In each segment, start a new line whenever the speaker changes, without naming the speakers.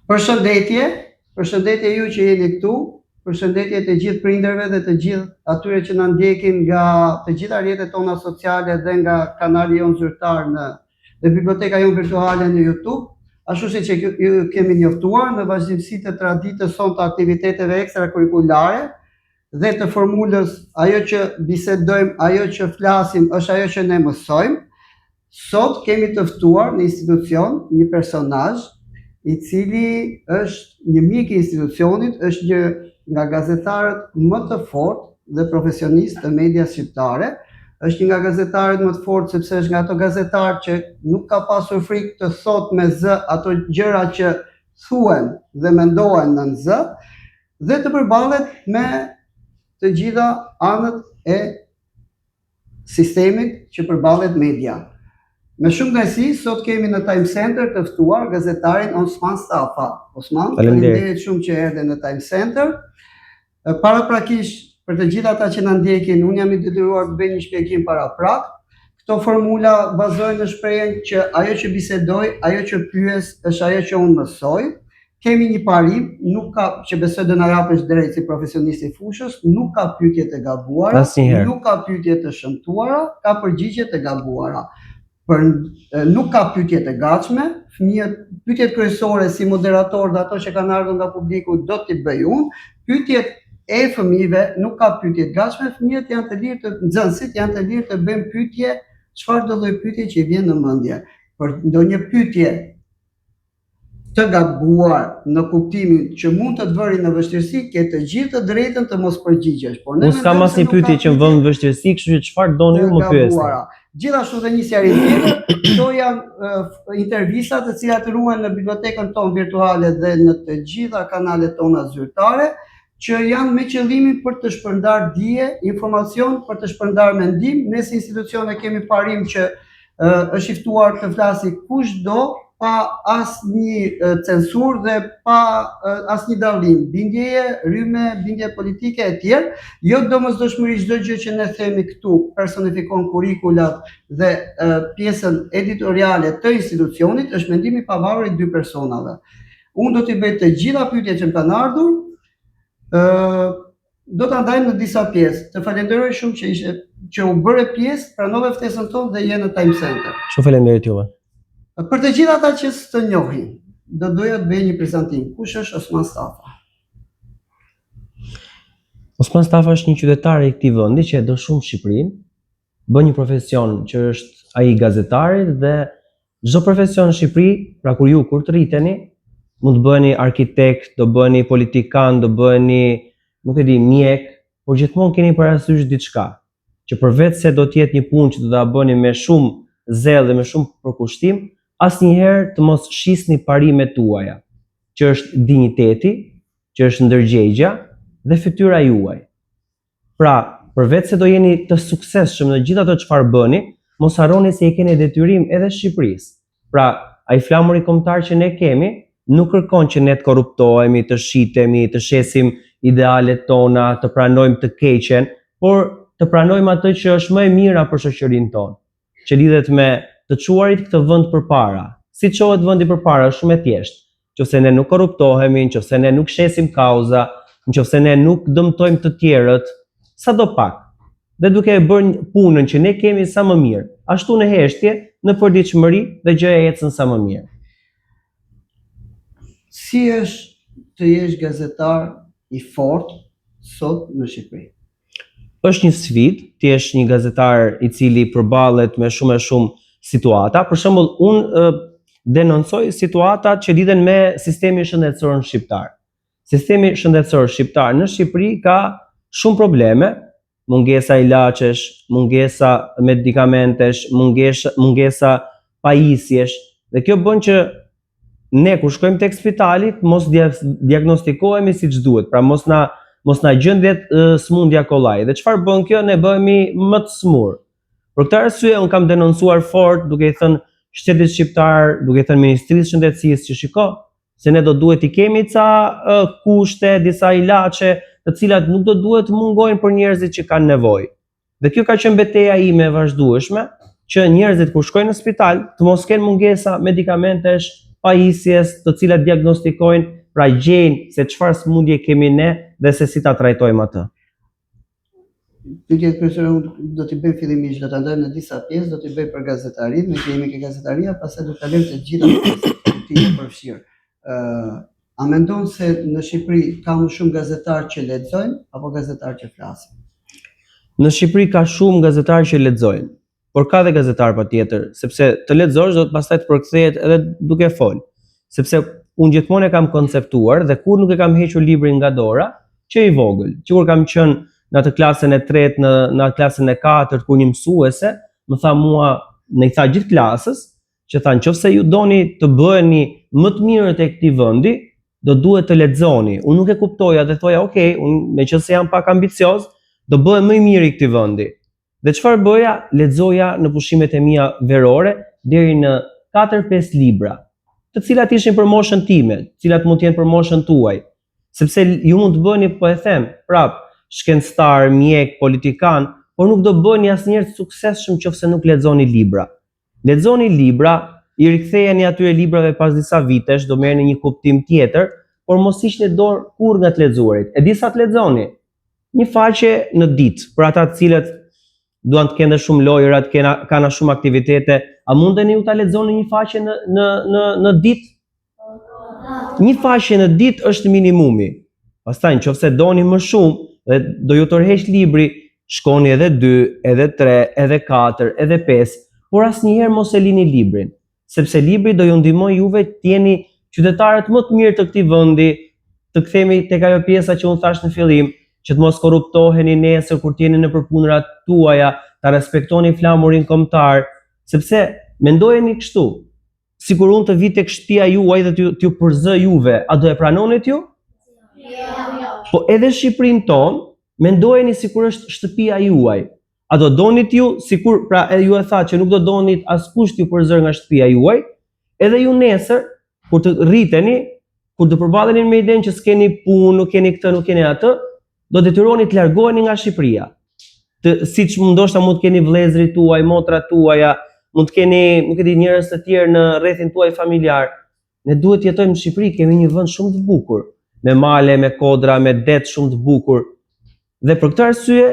Përshëndetje ju që jeni këtu, përshëndetje të gjithë prindërve dhe të gjithë atyre që na ndjekin nga të gjitha rrjetet tona sociale dhe nga kanali jon zyrtar dhe biblioteka jon virtuale në YouTube, ashtu siç ju kemi njoftuar në vazhdimsi të traditës sonë të aktiviteteve ekstrakurrikulare dhe të formulës ajo që bisedojmë, ajo që flasim, është ajo që ne mësojmë. Sot kemi të ftuar në institucion një personazh i cili është një mik i institucionit, është një nga gazetarët më të fortë dhe profesionistë të media shqiptare, është një nga gazetarët më të fortë sepse është nga ato gazetarë që nuk ka pasur frikë të thotë me zë ato gjëra që thuhen dhe mendohen në zë dhe të përballet me të gjitha anët e sistemit që përballet media. Me shumë kënaqësi, sot kemi në Time Center të ftuar gazetarin Osman Stafa. Osman, faleminderit shumë që erdhe në Time Center. Paraprakisht, për të gjithë ata që na ndjekin, unë jam i detyruar të bëj një shpjegim paraprak. Këto formula bazohen në shprehjen që ajo që bisedoj, ajo që pyes, është ajo që unë mësoj. Kemi një parim, nuk ka që besoj do na japësh drejt si profesionist i fushës, nuk ka pyetje të gabuara, nuk ka pyetje të shëmtuara, ka përgjigje të gabuara. Nuk ka pyetje të gatshme, pyetjet kryesore si moderator dhe ato që kanë ardhur nga publiku do t'i bëj unë. Pyetjet e fëmijëve nuk ka pyetje të gatshme, fëmijët janë të lirë nxënësit janë të lirë të bëjnë pyetje, çfarëdo lloj pyetje që i vjen në mendje. Për ndonjë pyetje të gabuar në kuptimin që mund të vëri në vështirësi, ke të gjithë të drejtën të mos përgjigjesh.
Unë s'kam asnjë pyetje që më vën në vështirësi, kështu që çfarë doni ju më pyesni.
Gjithashtu dhe një sqarim tjetër, këto janë intervista të cilat ruhen në bibliotekën tonë virtuale dhe në të gjitha kanalet tona zyrtare, që janë me qëllimin për të shpërndar dije, informacion, për të shpërndar mendim. Ne si institucione kemi parim që është i ftuar të flasë kushdo pa asnjë censur dhe pa asnjë dallim, bindjeje, rrymë, bindje politike e tjerë. Jo domosdoshmërisht çdo gjë që ne themi këtu personifikon kurrikulat dhe pjesën editoriale të institucionit, është mendimi i pavarur i dy personave. Unë do t'i bëj të gjitha pyetjet që më kanë ardhur, do ta ndajmë në disa pjesë. Të falenderoj shumë që u bëre pjesë, pranove ftesën tonë dhe je në Time Center.
Shumë faleminderit juve.
Për të gjithë ata që s'të njohin, do doja të bëj një prezantim. Kush është Osman Stafa?
Osman Stafa është një qytetar i këtij vendi që e do shumë Shqipërinë, bën një profesion që është ai gazetarit dhe çdo profesion në Shqipëri, pra kur të rriteni, mund të bëheni arkitekt, do bëheni politikan, do bëheni, nuk e di, mjek, por gjithmonë keni parasysh diçka, që përveç se do të jetë një punë që do ta bëni me shumë zell dhe me shumë përkushtim, asnjëherë të mos shisni parimet tuaja, që është dinjiteti, që është ndërgjegjja dhe fytyra juaj. Pra, përveç se do jeni të suksesshëm në gjithë ato çfarë bëni, mos harroni se i keni detyrim edhe Shqipërisë. Pra, ai flamuri kombëtar që ne kemi nuk kërkon që ne të korruptohemi, të shitemi, të shesim idealet tona, të pranojmë të keqen, por të pranojmë atë që është më e mira për shoqërinë tonë, që lidhet me të çuarit këtë vend përpara. Si çohet vendi përpara është shumë e thjeshtë. Nëse ne nuk korruptohemi, nëse ne nuk shesim kauza, nëse ne nuk dëmtojmë të tjerët, sadopak. Dhe duke e bërë punën që ne kemi sa më mirë, ashtu në heshtje, në përditshmëri dhe gjëja ecën sa më mirë.
Si është të jesh gazetar i fortë sot në Shqipëri?
Është një sfidë, ti je një gazetar i cili përballet me shumë situata. Për shembull, unë denoncoj situatat që lidhen me sistemin shëndetësor shqiptar. Sistemi shëndetësor shqiptar në Shqipëri ka shumë probleme, mungesa ilaçesh, mungesa medikamentesh, mungesa pajisjesh, dhe kjo bën që ne kur shkojmë tek spitali mos diagnostikohemi siç duhet, pra mos na gjendet smundja kollaj. Dhe çfarë bën kjo? Ne bëhemi më të smur. Për këtë arsye unë kam denoncuar fort, duke i thënë shtetit shqiptar, duke i thënë Ministrisë së Shëndetësisë që shiko, se ne do duhet i kemi ca kushte, disa ilaçe, të cilat nuk do duhet të mungojnë për njerëzit që kanë nevojë. Dhe kjo ka qenë betejë ime e vazhdueshme, që njerëzit kur shkojnë në spital të mos kenë mungesa medikamentesh, pajisjes, të cilat diagnostikojnë, pra gjejnë se çfarë sëmundje kemi ne dhe se si ta trajtojmë atë.
Pyetja kryesore unë do t'i bëj fillimisht, do ta ndajmë në disa pjesë, do t'i bëj për gazetarinë, ne kemi ke gazetaria, pastaj do ta lëm të gjitha pjesët ti e përfshir. A mendon se në Shqipëri ka më shumë gazetarë që lexojnë apo gazetarë që flasin?
Në Shqipëri ka shumë gazetarë që lexojnë, por ka dhe gazetarë patjetër, sepse të lexosh do të pastaj të përkthehet edhe duke fol. Sepse unë gjithmonë e kam konceptuar dhe kur nuk e kam hequr librin nga dora, që i vogël, që kur kam qenë në atë klasën e 3, në klasën e 4, kur një mësuese më tha mua, ne i tha gjithë klasës, që tha nëse ju doni të bëheni më të mirë tek këtij vendi, do duhet të lexoni. Unë nuk e kuptoja dhe thoja, "Okej, unë meqense jam pak ambicioz, do bëhem më i miri i këtij vendi." Dhe çfarë bëja? Lexoja në pushimet e mia verore deri në 4-5 libra, të cilat ishin për moshën time, të cilat mund të jenë për moshën tuaj. Sepse ju mund të bëheni, po e them, prap, shkencëtar, mjek, politikan, por nuk do bëheni asnjëherë të suksesshëm nëse nuk lexoni libra. Lexoni libra, i riktheheni atyre librave pas disa vitesh, do merrni një kuptim tjetër, por mos hiqni dorë kurrë nga të lexuarit. E di sa të lexoni? Një faqe në ditë, për ata të cilët duan të kenë shumë lojëra, kanë shumë aktivitete, a mundeni ju ta lexoni një faqe në ditë? Një faqe në ditë është minimumi. Pastaj nëse doni më shumë dhe do ju tërheq libri, shkoni edhe 2, edhe 3, edhe 4, edhe 5, por asnjëherë mos e lini librin, sepse libri do ju ndihmojë juve të jeni qytetarët më të mirë të këtij vendi, të kthehemi tek ajo pjesa që unë thash në fillim, që të mos korruptoheni nesër kur t'jeni në përpunërat tuaja, ta respektoni flamurin kombëtar, sepse mendojeni kështu, sikur unë të vi tek shtëpia juaj dhe t'ju përzë juve, a do e pranonit ju? Po edhe Shqipërinë tonë, mendojeni sikur është shtëpia juaj. A do donit ju, sikur, pra edhe ju e tha që nuk do donit askush t'ju përzër nga shtëpia juaj, edhe ju nesër, kur të rriteni, kur të përballeni me idenë që s'keni punë, nuk keni këtë, nuk keni atë, do detyroni të largoheni nga Shqipëria. Siç ndoshta mund të keni vëllezërit tuaj, motrat tuaja, mund të keni, nuk e di, njerëz të tjerë në rrethin tuaj familjar. Ne duhet të jetojmë në Shqipëri, kemi një vend shumë të bukur, me male, me kodra, me det shumë të bukur. Dhe për këtë arsye,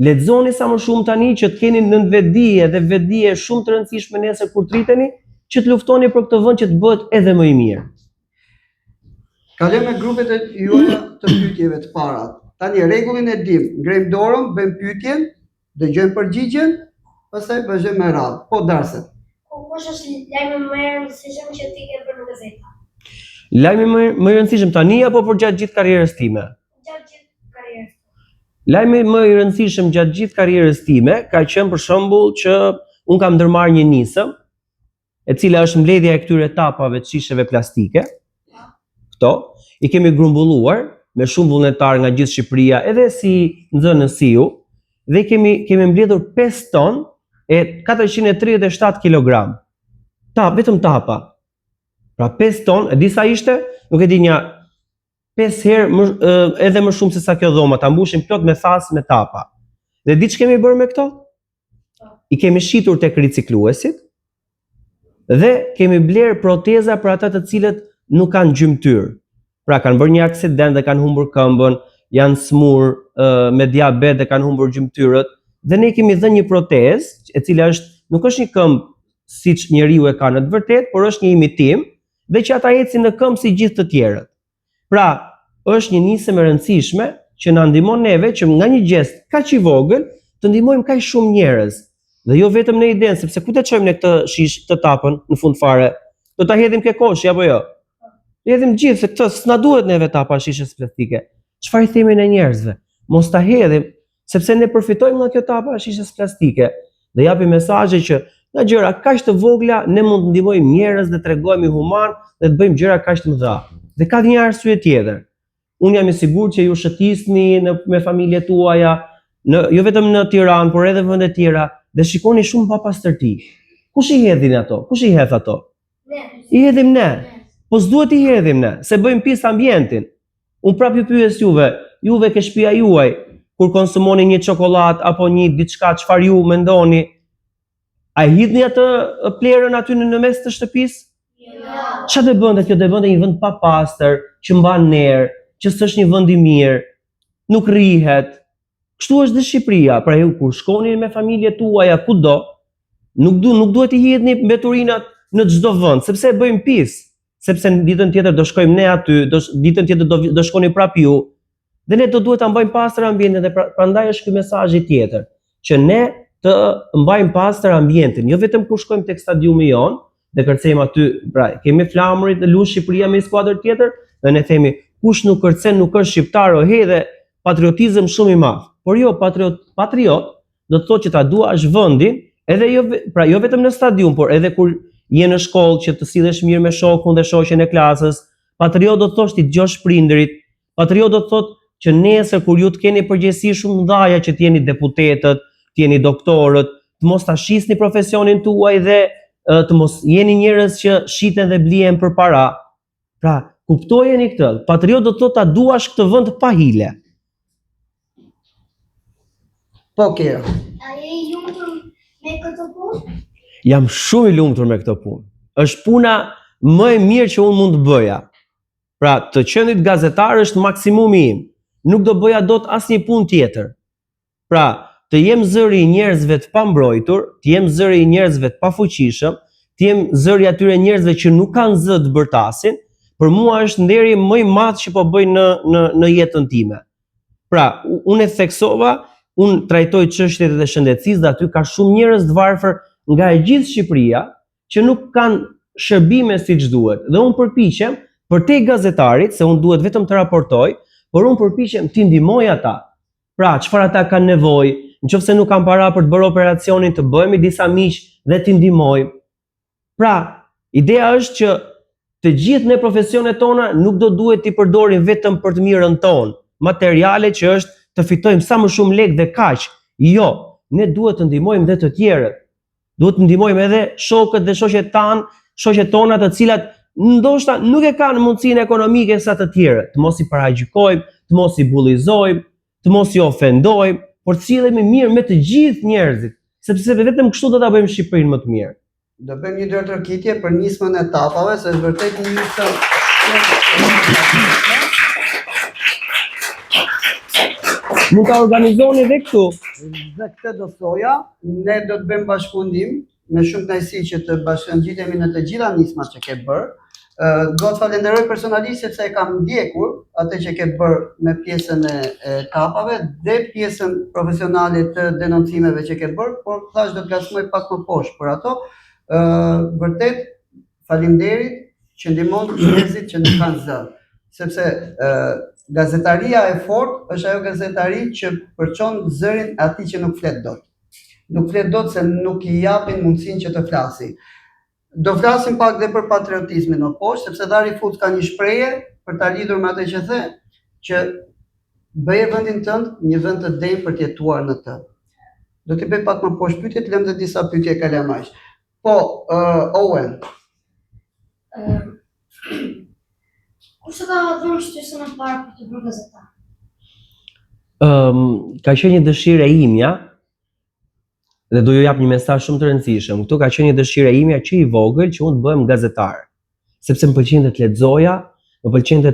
lexoni sa më shumë tani që të keni nënvetdije dhe vetdije shumë të rëndësishme nesër kur të rriteni, që të luftoni për këtë vend që të bëhet edhe më i mirë.
Kalojmë me grupet e juaja të pyetjeve të para. Tani rregullin e dim, ngrejmë dorën, bëjmë pyetjen, dëgjojmë përgjigjen, pastaj vazhdojmë me radhë. Po Darse.
Kush është lajmi më i rëndësishëm që ti ke bërë në gazeta?
Lajmi më i rëndësishëm tani apo për gjatë gjithë karrierës time?
Gjatë gjithë karrierës.
Lajmi më i rëndësishëm gjatë gjithë karrierës time ka qenë për shembull që un kam ndërmarrë një nisëm, e cila është mbledhja e këtyre tapave të shisheve plastike. Këto i kemi grumbulluar me shumë vullnetar nga gjithë Shqipëria, edhe si nxënës si ju, dhe kemi mbledhur 5 ton e 437 kg. Vetëm tapa. Pra 5 ton, e di sa ishte? Nuk e di, një 5 herë edhe më shumë se sa kjo dhoma, ta mbushim plot me thas me tapa. Dhe di që kemi bërë me këto? I kemi shitur tek ricikluesit dhe kemi bler proteza për ata të cilët nuk kanë gjymtyr. Pra kanë bërë një aksident dhe kanë humbur këmbën, janë smur me diabet dhe kanë humbur gjymtyrët, dhe ne kemi dhënë një protezë e cila nuk është një këmbë siç njeriu e ka në të vërtetë, por është një imitim dhe që ata ecin në këmbë si gjithë të tjerët. Pra, është një nisëm e rëndësishme që na ndihmon neve që nga një gest kaq i vogël të ndihmojmë kaq shumë njerëz. Dhe jo vetëm në idenë, sepse ku të çojmë ne këtë shish, këtë tapën në fund fare? Do ta hedhim ke koshi apo jo? Hedhim gjithë, se këtë s'na duhet neve tapa shishes plastike. Çfarë i themi ne njerëzve? Mos ta hedhim, sepse ne përfitojmë nga kjo tapa shishes plastike dhe japim mesazhe që nga gjëra kaq të vogla ne mund të ndihmojmë njerëz dhe tregojmë human dhe të bëjmë gjëra kaq të mëdha. Dhe ka një arsye tjetër. Unë jam i sigurt që ju shëtisni me familjet tuaja, jo vetëm në Tiranë, por edhe vende tjera, dhe shikoni shumë papastërti. Kush i hedhin ato? Kush i hedh ato?
Ne.
I hedhim ne. Po s'duhet i hedhim ne, se bëjmë pis ambientin. Unë prap ju pyes juve ke shtëpia juaj, kur konsumoni një çokoladë apo një diçka, çfarë ju mendoni? A i hidhni atë plerën aty në mes të shtëpisë? Ç'a do bënte kjo? Do bënte një vend pa pastër, që mban ner, që s'është një vend i mirë, nuk rrihet. Kështu është dhe Shqipëria. Pra ju kur shkoni me familjet tuaja kudo, nuk duhet i hidhni mbeturinat në çdo vend, sepse e bëjmë pis. Sepse në ditën tjetër do shkojmë ne aty, ditën tjetër do shkoni prap ju. Dhe ne do duhet ta mbajmë pastër ambientin dhe prandaj është ky mesazhi tjetër, që ne të mbajmë pastër ambientin, jo vetëm kur shkojmë tek stadiumi jon dhe kërcejmë aty, pra kemi flamurit dhe luan Shqipëria me skuadër tjetër dhe ne themi kush nuk kërcen nuk është shqiptar, o hedhe patriotizëm shumë i madh. Por jo, patriot do të thotë që ta duash vendin, edhe jo vetëm në stadium, por edhe kur je në shkollë që të sillesh mirë me shokun dhe shoqen e klasës. Patriot do të thosh ti dëgjosh prindërit. Patriot do të thotë që nesër kur ju të keni përgjegjësi shumë mëdha që të jeni deputetët, të jeni doktorët, të mos ta shisni profesionin tuaj dhe të mos jeni njerëz që shiten dhe blihen për para. Pra, kuptojeni këtë. Patriot do të thotë ta duash këtë vend pa hile.
Po, Kira.
A je i lumtur me këtë punë?
Jam shumë i lumtur me këtë punë. Është puna më e mirë që unë mund të bëja. Pra, të qenit gazetar është maksimumi im. Nuk do bëja dot asnjë punë tjetër. Pra, të jem zëri i njerëzve të pambrojtur, të jem zëri i njerëzve të pafuqishëm, të jem zëri atyre njerëzve që nuk kanë zë të bërtasin, për mua është nderi më i madh që po bëj në jetën time. Pra, unë e theksova, unë trajtoj çështjet e shëndetësisë dhe aty ka shumë njerëz të varfër nga e gjithë Shqipëria që nuk kanë shërbime siç duhet. Dhe unë përpiqem për te gazetarit, se unë duhet vetëm të raportoj, por unë përpiqem t'i ndihmoj ata. Pra, çfarë ata kanë nevojë, nëse nuk kanë para për të bërë operacionin, të bëhemi disa miq dhe t'i ndihmojmë. Pra, ideja është që të gjithë ne profesionet tona nuk do duhet t'i përdorim vetëm për të mirën tonë, materiale që është të fitojmë sa më shumë lekë dhe kaq. Jo, ne duhet të ndihmojmë dhe të tjerët. Duhet të ndihmojmë edhe shokët dhe shoqet tona të cilat ndoshta nuk e kanë mundësinë ekonomike sa të tjerët, të mos i paragjykojmë, të mos i bullizojmë, të mos i ofendojmë, por të sillemi mirë me të gjithë njerëzit, sepse vetëm kështu do ta bëjmë Shqipërinë më të mirë.
Do bëjmë një ndërtërkitje për nismën e etapave, se është vërtet një nismë.
Mund ta organizoni edhe këtu.
Dhe këtë do thoja, ne do të bëjmë bashkëpundim me shumë kënaqësi që të bashkëngjitemi në të gjitha nismat që ke bërë. Do të falenderoj personalisht sepse e kam ndjekur atë që ke bërë me pjesën e etapave dhe pjesën profesionale të denoncimeve që ke bërë, por thash do të gasmoj pak më poshtë për ato. Vërtet faleminderit që ndihmon njerëzit që nuk kanë zë, sepse gazetaria e fortë është ajo gazetari që përçon zërin atij që nuk flet dot. Nuk flet dot se nuk i japin mundësinë që të flasi. Do flasim pak dhe për patriotizmin në poshtë, sepse Dari Fut ka një shprehje për ta lidhur me atë që the, që bëje vendin tënd një vend të denjë për të jetuar në të. Do t'i bëj pak më poshtë pyetje, të lëm dhe disa pyetje kalamaj. Po, Owen.
Kush ka dhënë shtyrsën e parë për të bërë gazetar?
Ka qenë një dëshirë e imja dhe do ju jap një mesazh shumë të rëndësishëm. Këtu ka qenë një dëshirë e imja që i vogël që unë të bëhem gazetar. Sepse më pëlqente të lexoja, më pëlqente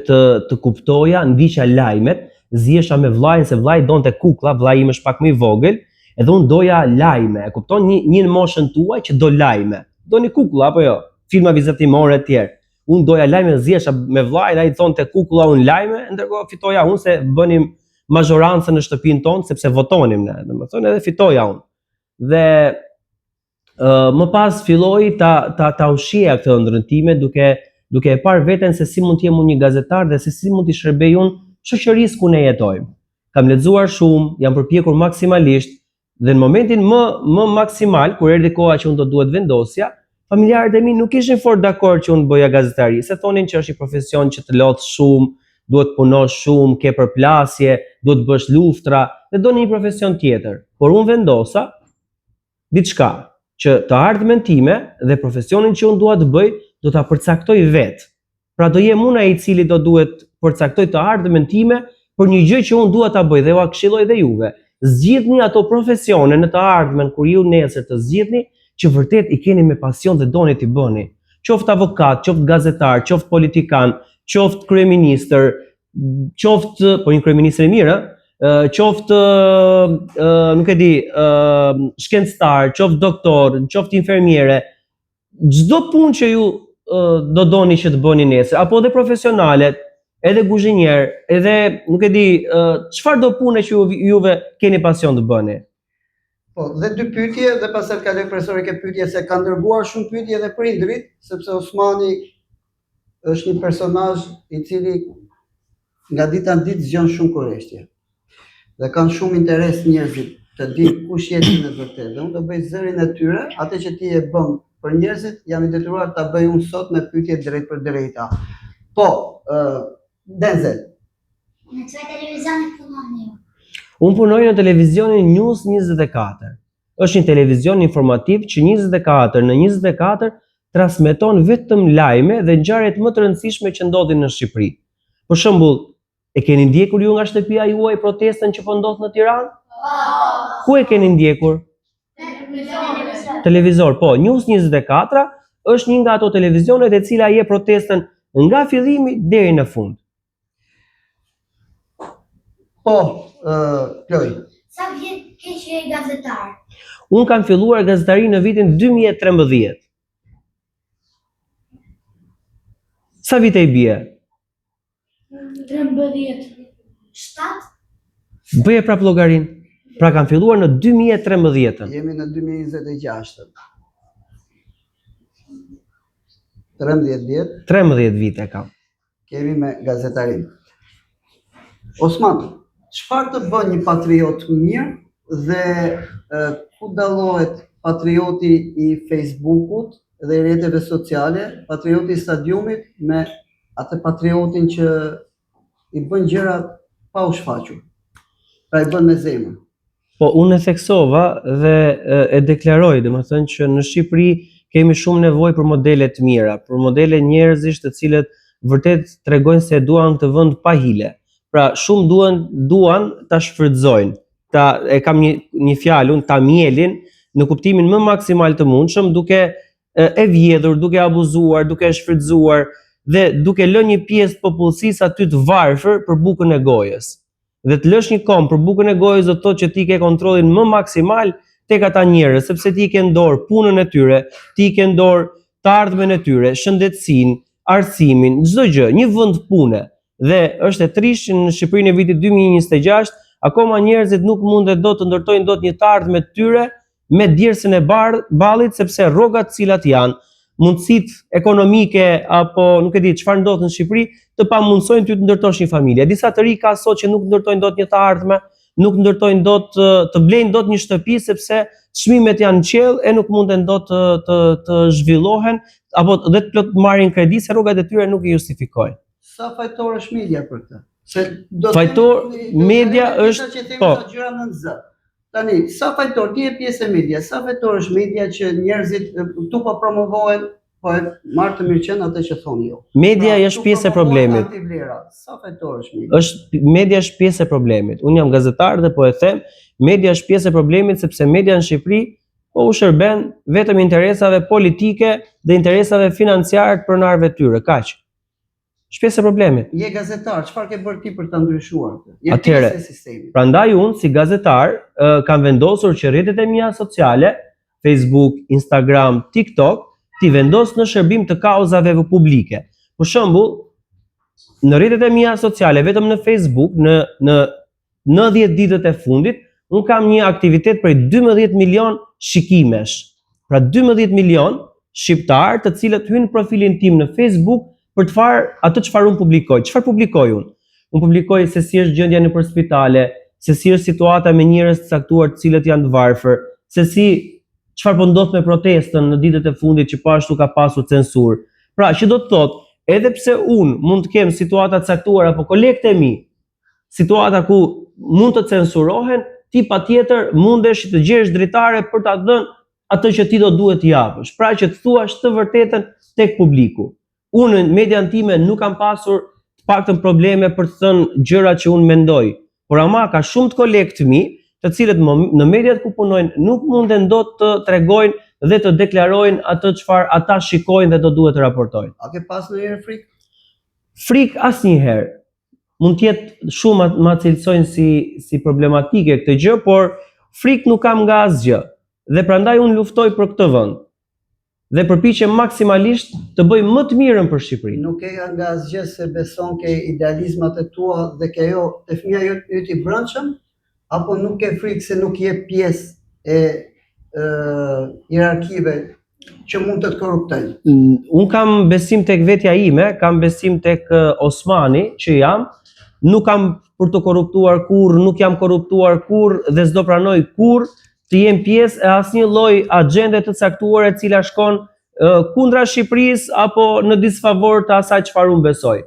të kuptoja, ndiqja lajmet, zihesha me vllajin se vllai donte kuklla, vllai im është pak më i vogël, edhe unë doja lajme. E kupton, një në moshën tuaj që do lajme. Doni kukulla apo jo? Filma vizatimore e tjerë. Unë doja lajme, zihesha me vllajin, ai thonte kukulla, unë lajme, ndërkohë fitoja unë se bënim mazhorancën në shtëpinë tonë sepse votonim ne, domethënë edhe fitoja unë. Dhe më pas filloi ta ushqeja këtë ëndrrën time duke e parë veten se si mund të jem unë një gazetar dhe se si mund t'i shërbej unë shoqërisë ku ne jetojmë. Kam lexuar shumë, jam përpjekur maksimalisht dhe në momentin më maksimal kur erdhi koha që unë do duhet vendosja, familjarët e mi nuk ishin fort dakord që unë bëja gazetari, se thonin që është një profesion që të lodh shumë, duhet punosh shumë, ke përplasje, duhet bësh luftra dhe doni një profesion tjetër. Por unë vendosa diçka që të ardhmen time dhe profesionin që unë dua të bëj do ta përcaktoj vetë. Pra do jem unë ai i cili do duhet përcaktoj të ardhmen time për një gjë që unë dua ta bëj dhe ua këshilloj dhe juve. Zgjidhni ato profesione në të ardhmen kur ju nesër të zgjidhni që vërtet i keni me pasion dhe doni t'i bëni. qoftë avokat, qoftë gazetar, qoftë politikan, qoftë kryeministër, qoftë, po një kryeministër i mirë, qoftë nuk e di, shkencëtar, qoftë doktor, qoftë infermiere, çdo punë që ju do doni që të bëni nesër, apo edhe profesionalet, edhe guzhinjer, edhe nuk e di, çfarë do pune që juve keni pasion të bëni.
Po, dhe dy pyetje, dhe pastaj kaloj profesori ke pyetje se ka dërguar shumë pyetje edhe prindrit, sepse Osmani është një personazh i cili nga dita në ditë zgjon shumë kurreshtje. Dhe kanë shumë interes njerëzit të dinë kush jeti në vërtetë. Dhe unë do bëj zërin e tyre, atë që ti e bën për njerëzit, jam i detyruar ta bëj unë sot me pyetje drejt për drejta. Po, Denzel.
Në çfarë televizioni punoni ju?
Unë punoj në televizionin News 24. Është një televizion informativ që 24 në 24 transmeton vetëm lajme dhe ngjarjet më të rëndësishme që ndodhin në Shqipëri. Për shembull, e keni ndjekur ju nga shtëpia juaj protestën që po ndodh në Tiranë? Ku e keni ndjekur? Televizor, po, News 24 është një nga ato televizionet e cila jep protestën nga fillimi deri në fund.
Po, Ploj.
Sa vjet ke që je gazetar?
Unë kam filluar gazetari në vitin 2013. Sa vite i bie?
13. 7?
Bëje prap llogarin. Pra kam filluar në 2013.
Jemi në 2026. 13 vjet
13 vite kam.
kemi me gazetarin. Osman, çfarë të bën një patriot mirë dhe ku dallohet patrioti i Facebookut dhe i rrjeteve sociale, patrioti i stadiumit me atë patriotin që i bën gjëra pa u shfaqur. Pra i bën me zemër.
Po unë e theksova dhe e deklaroj, domethënë që në Shqipëri kemi shumë nevojë për modele të mira, për modele njerëzish të cilët vërtet tregojnë se duan këtë vend pa hile. Pra shumë duan ta shfrytëzojnë, e kam një fjalë, ta mielin në kuptimin më maksimal të mundshëm, duke e vjedhur, duke abuzuar, duke e shfrytëzuar dhe duke lënë një pjesë të popullsisë aty të varfër për bukën e gojës. Dhe të lësh një kom për bukën e gojës do të thotë që ti ke kontrollin më maksimal tek ata njerëz, sepse ti ke në dorë punën e tyre, ti ke në dorë të ardhmen e tyre, shëndetësinë, arsimin, çdo gjë, një vend pune. Dhe është e trisht që në Shqipërinë e vitit 2026 akoma njerëzit nuk mundet dot të ndërtojnë dot një të ardhme të tyre me djersën e ballit, sepse rrogat të cilat janë, mundësitë ekonomike apo nuk e di çfarë ndodh në Shqipëri, të pamundsojnë ty të ndërtosh një familje. Disa të ri ka sot që nuk ndërtojnë dot një të ardhme, nuk ndërtojnë dot të blejnë dot një shtëpi sepse çmimet janë në qiell e nuk munden dot të zhvillohen apo dhe të plot marrin kredi se rrogat e tyre nuk i justifikojnë.
Sa fajtor është media për këtë?
Fajtor media është
po gjëra në Z. Tani, sa fajtor ti je pjesë e media, sa fajtor është media që njerëzit këtu po promovohen, po e marr të mirëqen atë që thoni ju.
Media është pjesë e problemit.
Sa fajtor është media?
Media është pjesë e problemit. Unë jam gazetar dhe po e them, media është pjesë e problemit sepse media në Shqipëri po u shërben vetëm interesave politike dhe interesave financiare të pronarëve të tyre, kaq. Është pjesë e problemit.
Je gazetar, çfarë ke bërë ti për ta ndryshuar këtë? Je
Atëherë,
pjesë e sistemit.
Prandaj unë si gazetar kam vendosur që rrjetet e mia sociale, Facebook, Instagram, TikTok, ti vendos në shërbim të kauzave publike. Për shembull, në rrjetet e mia sociale, vetëm në Facebook, në 90 ditët e fundit, unë kam një aktivitet prej 12 milion shikimesh. Pra 12 milion shqiptar të cilët hyjnë në profilin tim në Facebook për të farë atë çfarë unë publikoj. Çfarë publikoj unë? Unë publikoj se si është gjendja nëpër spitale, se si është situata me njerëz të caktuar të cilët janë të varfër, se si çfarë po ndodh me protestën në ditët e fundit që po ashtu ka pasur censurë. Pra, që do të thotë, edhe pse unë mund të kem situata të caktuara apo kolegët e mi, situata ku mund të censurohen, ti patjetër mundesh të gjesh dritare për ta dhënë atë që ti do duhet t'i japësh. Pra që të thuash të vërtetën tek publiku. Unë në median time nuk kam pasur të paktën probleme për të thënë gjërat që unë mendoj, por ama ka shumë të kolegë të mi, të cilët në mediat ku punojnë nuk munden dot të tregojnë dhe të deklarojnë atë çfarë ata shikojnë dhe do duhet të raportojnë.
A ke pas ndonjëherë frikë?
Frikë asnjëherë. Mund të jetë shumë ma cilësojnë si problematike këtë gjë, por frikë nuk kam nga asgjë. Dhe prandaj unë luftoj për këtë vend. Dhe përpiqem maksimalisht të bëj më të mirën për Shqipërinë.
Nuk e nga asgjë se beson ke idealizmat e tua dhe ke te fëmia jot I brendshëm, apo nuk ke frikë se nuk je pjesë e hierarkive që mund të korruptojnë?
Unë kam besim tek vetja ime, kam besim tek Osmani që jam, nuk kam për të korruptuar kurrë, nuk jam korruptuar kurrë dhe s'do pranoj kurrë të jem pjesë e asnjë lloj agjende të caktuar e cila shkon kundra Shqipërisë apo në disfavor të asaj çfarë unë besoj.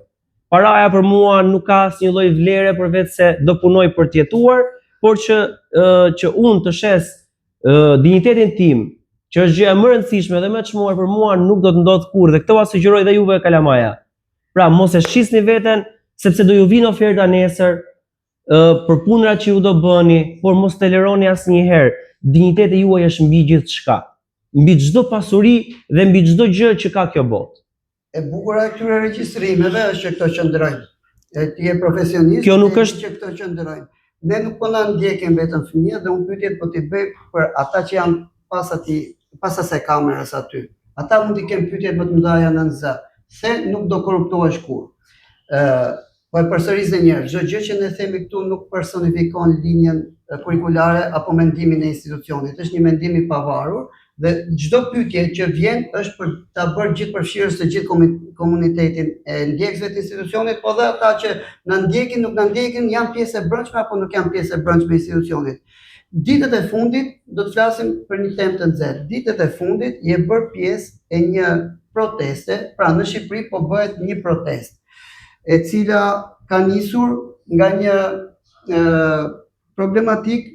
Paraja për mua nuk ka asnjë lloj vlere përveç se do punoj për të jetuar, por që unë të shes dinjitetin tim, që është gjë e më e rëndësishme dhe më e çmuar për mua, nuk do të ndodh kurrë dhe këtë ua sugjeroj dhe juve kalamaja. Pra mos e shqisni veten sepse do ju vinë oferta nesër për punërat që ju do bëni, por mos toleroni asnjëherë. Dinjiteti juaj është mbi gjithçka, mbi çdo pasuri dhe mbi çdo gjë që ka kjo botë.
E bukur e këtyre regjistrimeve është që këto qëndrojnë. Ti je profesionist,
kjo nuk është
që këto qëndrojnë. Ne nuk po na ndjekin vetëm fëmijët dhe unë pyetjet po t'i bëj për ata që janë pas asaj kamerës aty. Ata mund t'i kenë pyetjet më të mëdha në zë, se nuk do korruptohesh kurrë. Po e përsëris edhe një herë, çdo gjë që ne themi këtu nuk personifikon linjën kurrikulare apo mendimin e institucionit. Është një mendim I pavarur dhe çdo pyetje që vjen është për ta bërë gjithëpërfshirës të gjithë komunitetin e ndjekësve të institucionit, po dhe ata që na ndjekin, nuk na ndjekin, janë pjesë e brendshme apo nuk janë pjesë e brendshme e institucionit. Ditët e fundit do të flasim për një temë të nxehtë. Ditët e fundit je bërë pjesë e një proteste, pra në Shqipëri po bëhet një protestë, e cila ka nisur nga një problematik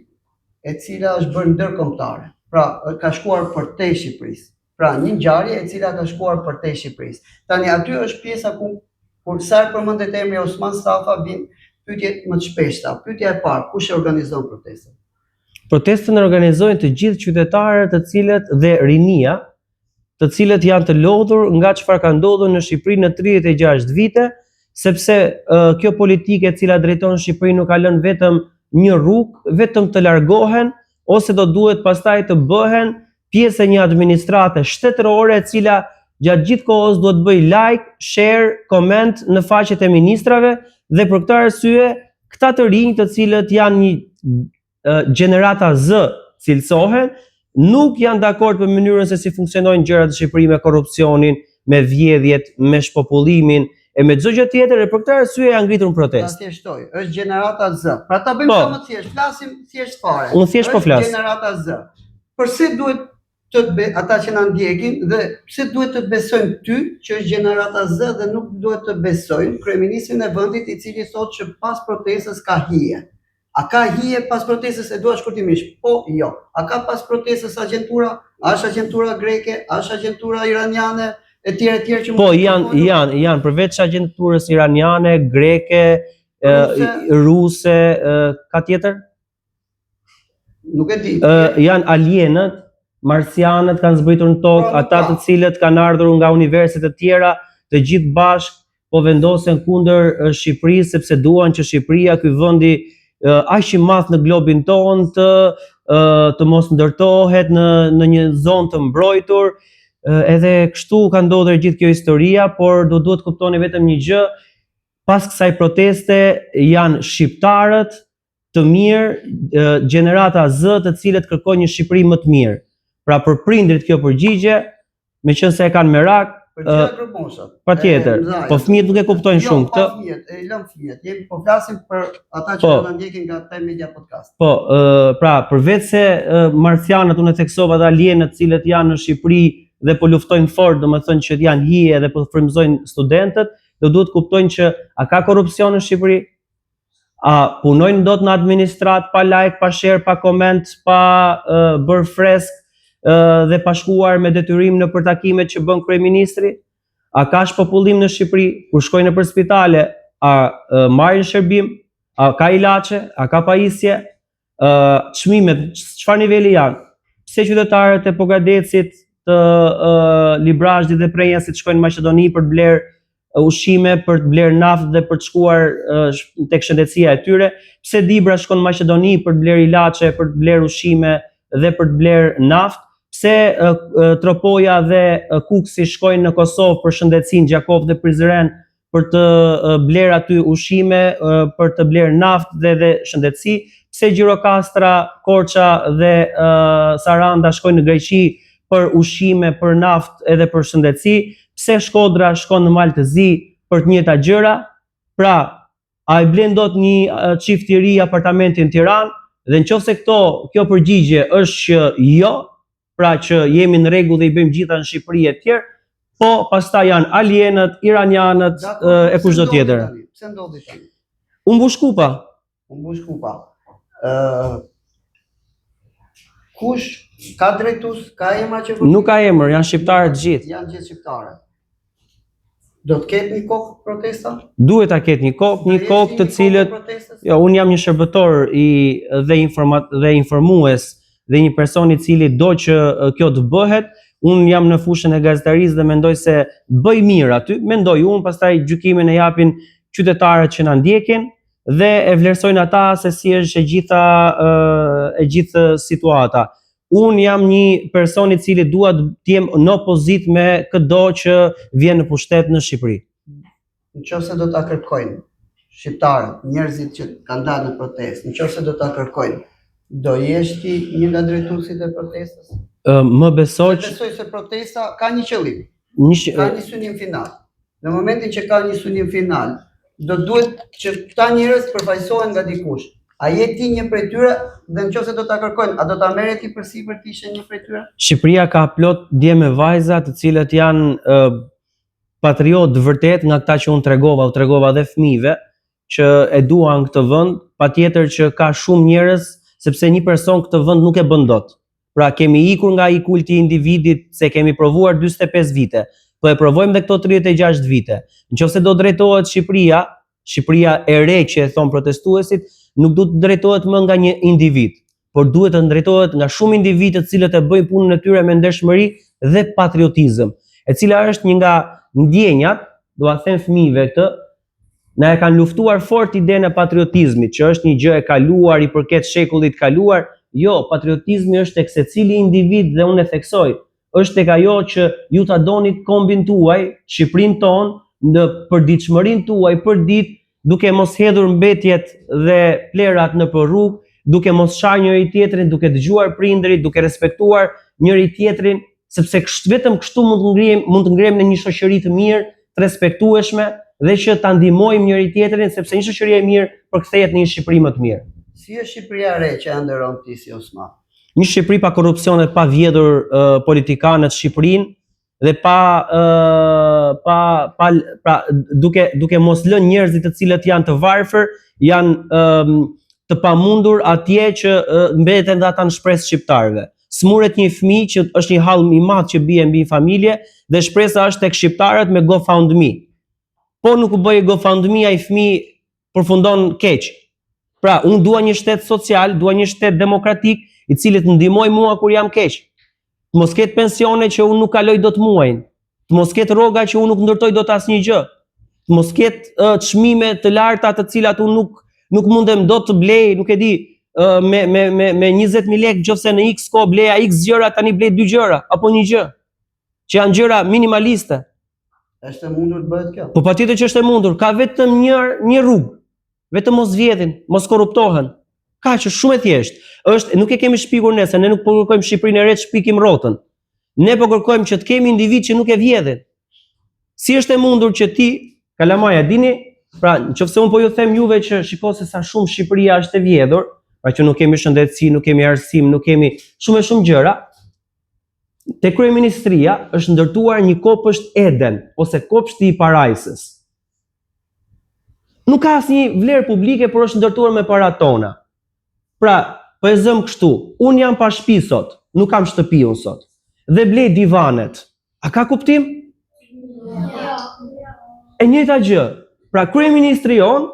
e cila është bërë ndërkombëtare. Pra, ka shkuar përtej Shqipërisë. Pra, një ngjarje e cila ka shkuar përtej Shqipërisë. Tani aty është pjesa ku kur sa përmendet emri Osman Stafa vin pyetjet më të shpeshta. Pyetja e parë, kush e organizon protestën?
Protestën e organizojnë të gjithë qytetarët të cilët dhe rinia, të cilët janë të lodhur nga çfarë ka ndodhur në Shqipëri në 36 vite, sepse kjo politike e cila drejton Shqipërinë nuk ka lënë vetëm një rrugë, vetëm të largohen, ose do duhet pastaj të bëhen pjesë e një administrate shtetërore e cila gjatë gjithë kohës duhet bëj like, share, comment në faqet e ministrave dhe për këtë arsye këta të rinj të cilët janë një gjenerata Z cilësohen, nuk janë dakord për mënyrën se si funksionojnë gjërat në Shqipëri me korrupsionin, me vjedhjet, me shpopullimin e me çdo gjë tjetër, e për këtë arsye janë ngritur në protestë.
Ta thjeshtoj, është gjenerata Z. Pra ta bëjmë sa më thjesht, flasim thjesht fare.
Unë thjesht po flas.
Është gjenerata Z. Përse duhet ata që na ndjekin dhe pse duhet të besojnë ty që është gjenerata Z dhe nuk duhet të besojnë kryeministrin e vendit I cili thotë që pas protestës ka hije. A ka hije pas protestës? E dua shkurtimisht. Po, jo. A ka pas protestës agjentura? A është agjentura greke? A është agjentura iraniane? E tjerë që
po janë përveç agjenturës iraniane, greke, ruse, ka tjetër?
Nuk e di.
Janë alienët, marsianët kanë zbritur në tokë, ata të cilët kanë ardhur nga universitet të tjera, të gjithë bashkë po vendosen kundër Shqipërisë sepse duan që Shqipëria, ky vendi aq I madh në globin tonë, të mos ndërtohet në një zonë të mbrojtur. Edhe kështu ka ndodhur gjithë kjo historia, por duhet kuptoni vetëm një gjë, pas kësaj proteste janë shqiptarët të mirë, gjenerata Z të cilët kërkojnë një Shqipëri më të mirë. Pra për prindrit kjo përgjigje, meqense e kanë merak, patjetër, po fëmijët nuk e kuptojnë shumë këtë.
Jo, fëmijët, e lëm fëmijët. Jemi po flasim për ata që na ndjekin nga Time Media Podcast.
Po, pra përveç se marsianët unë theksova dhe alienët të cilët janë në Shqipëri dhe po luftojnë fort, domethënë që janë hije dhe po frymëzojnë studentët, do duhet kuptojnë që a ka korrupsion në Shqipëri? A punojnë dot në administrat pa like, pa share, pa comment, pa bërë fresk dhe pa shkuar me detyrim në përtakimet që bën kryeministri? A ka shpopullim në Shqipëri? Kur shkojnë nëpër spitale, a marrin shërbim? A ka ilaçe? A ka pajisje? Çmimet çfarë niveli janë? pse qytetarët e Pogadecit, të Librazhdit dhe Prenjasit shkojnë në Maqedoni për të bler ushqime, për të bler naftë dhe për të shkuar tek shëndetësia e tyre, pse Dibra shkon në Maqedoni për të bler ilaçe, për të bler ushqime dhe për të bler naftë, pse Tropoja dhe Kuksi shkojnë në Kosovë për shëndetësinë, Gjakov dhe Prizren për të bler aty ushqime, për të bler naftë dhe shëndetësi, pse Gjirokastra, Korça dhe Saranda shkojnë në Greqi për ushqime, për naftë edhe për shëndetësi, pse Shkodra shkon në Malë të Zi për të njëjta gjëra. Pra, a i blen dot një çift i ri apartamenti në Tiranë, dhe nëse kjo përgjigje është që jo, pra që jemi në rregull dhe i bëjmë gjitha në Shqipëri e tjerë, po pastaj janë alienët, iranianët e kushdo tjetër.
Pse ndodhi tani?
U mbush kupa.
Kush ka drejtues, ka emra që
Nuk ka emër, janë shqiptarë të gjithë.
Janë gjithë shqiptarë. Do të ketë një kokë protesta?
Duhet ta ketë një kokë të cilët jo, unë jam një shërbëtor dhe informues dhe një person i cili do që kjo të bëhet. Unë jam në fushën e gazetarisë dhe mendoj se bëj mirë aty, mendoj unë, pastaj gjykimin e japin qytetarët që na ndjekin dhe e vlerësojnë ata se si është e gjithë situata. Unë jam një person i cili dua të jem në opozitë me çdo që vjen në pushtet në Shqipëri.
Nëse do ta kërkojnë shqiptarët, njerëzit që kanë dalë në protestë, nëse do ta kërkojnë, do jesh ti një nga drejtuesit e protestës?
Më besoj
se protesta ka një qëllim. Ka një synim final. Në momentin që ka një synim final, do duhet që këta njerëz përfaqësohen nga dikush. A je ti një prej tyre dhe nëse do ta kërkojnë, a do ta merret ti përsipër të ishe një prej tyre?
Shqipëria ka plot dje me vajza të cilët janë patriotë vërtet, nga këta që unë tregova dhe fëmijëve që e duan këtë vend, patjetër që ka shumë njerëz, sepse një person këtë vend nuk e bën dot. Pra kemi ikur nga i kulti i individit, se kemi provuar 45 vite, po e provojmë dhe këto 36 vite. Nëse do drejtohet Shqipëria e re që e thon protestuesit, nuk duhet të drejtohet më nga një individ, por duhet të drejtohet nga shumë individë të cilët e bëjnë punën e tyre me ndershmëri dhe patriotizëm, e cila është një nga ndjenjat, do a them fëmijëve këtë, na e kanë luftuar fort idenë e patriotizmit, që është një gjë e kaluar, i përket shekullit kaluar. Jo, patriotizmi është tek secili individ dhe unë e theksoj, është tek ajo që ju ta doni kombin tuaj, Shqipërinë tonë, në përditshmërinë tuaj për ditë, duke mos hedhur mbetjet dhe plerat në rrugë, duke mos shajë njëri tjetrin, duke dëgjuar prindërit, duke respektuar njëri tjetrin, sepse vetëm kështu mund të ngrejmë në një shoqëri të mirë, të respektueshme dhe që ta ndihmojmë njëri tjetrin, sepse një shoqëri e mirë përkthehet në një Shqipëri më të mirë.
Si është Shqipëria e re që ëndërron ti si Osman?
Një Shqipëri pa korrupsion dhe pa vjedhur politikanët Shqipërinë dhe duke mos lënë njerëzit të cilët janë të varfër, janë të pamundur atje që mbeten dhe ata në shpresë shqiptarëve. Smuret një fëmijë që është një hall i madh që bie mbi familje dhe shpresa është tek shqiptarët me GoFundMe. Po nuk u bëj GoFundMe, ai fëmijë përfundon keq. Pra, unë dua një shtet social, dua një shtet demokratik, i cili të ndihmoj mua kur jam keq. Të mos ketë pensione që unë nuk kaloj dot muajin. Të mos ketë rroga që unë nuk ndërtoj dot asnjë gjë. Të mos ketë çmime të larta të cilat unë nuk mundem dot të blej, nuk e di, me 20.000 lekë nëse në X ko bleja X gjëra, tani blej 2 gjëra apo 1 gjë. Që janë gjëra minimaliste.
Është e mundur të bëhet kjo?
Po patjetër që është e mundur, ka vetëm një rrugë. Vetëm mos vjedhin, mos korruptohen. Kaq është shumë e thjeshtë. Nuk e kemi shpikur ne, se ne nuk po kërkojmë Shqipërinë e re të shpikim rrotën. Ne po kërkojmë që të kemi individ që nuk e vjedhin. Si është e mundur që ti, Kalamaja, dini, pra nëse unë po ju them juve që shiko se sa shumë Shqipëria është e vjedhur, pra që nuk kemi shëndetësi, nuk kemi arsim, nuk kemi shumë gjëra, te kryeministria është ndërtuar një kopësht Eden ose kopshti i parajsës. Nuk ka asnjë vlerë publike, por është ndërtuar me paratë tona. Pra, po e zëm kështu, unë jam pa shtëpi sot, nuk kam shtëpi unë sot, dhe blej divanet. A ka kuptim? E njëjta gjë. Pra, kryeministri jon,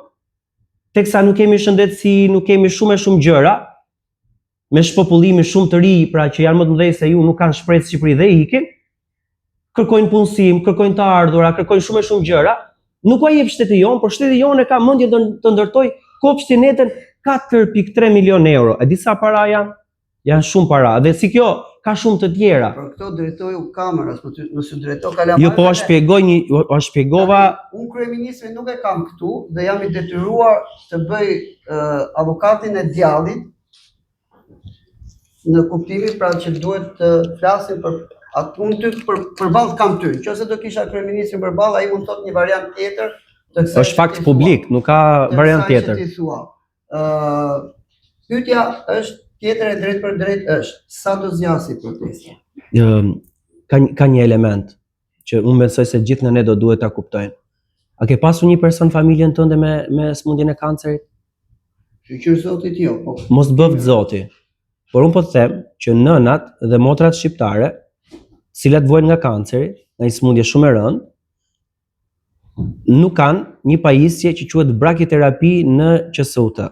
teksa nuk kemi shëndetësi, nuk kemi shumë gjëra, me shpopullimin shumë të ri, pra që janë më të mëdhej se ju, nuk kanë shpresë Shqipëri dhe ikin, kërkojnë punësim, kërkojnë të ardhura, kërkojnë shumë e shumë gjëra, nuk a jep shteti jonë, por shteti jonë e ka mendje të ndërtoj kopshtin netën 4.3 milion euro. E disa para janë? Janë shumë para. Dhe si kjo, ka shumë të tjera.
Për këto drejtoju kamerës, nëse drejtoj kalamar.
Jo, po a shpjegova.
Unë kryeministrin nuk e kam këtu dhe jam i detyruar të bëj avokatin e djallit në kuptimin pra që duhet të flasim për atë unë ty përballë kam ty. Nëse do kisha kryeministrin përballë, ai mund të thotë një variant tjetër të kësaj.
Është fakt publik, nuk ka variant tjetër.
Pyetja është tjetër e drejt për drejt është, sa do zgjasë protesta?
Ka një element që unë besoj se gjithë në ne do duhet ta kuptojnë. A ke pasur një person familjen tënde me smundjen e kancerit?
Shqyr zotit jo, po.
Mos bëft zoti. Por unë po të them që nënat dhe motrat shqiptare, cilat vojnë nga kanceri, nga një smundje shumë e rëndë, nuk kanë një pajisje që quhet brakiterapi në QSUT,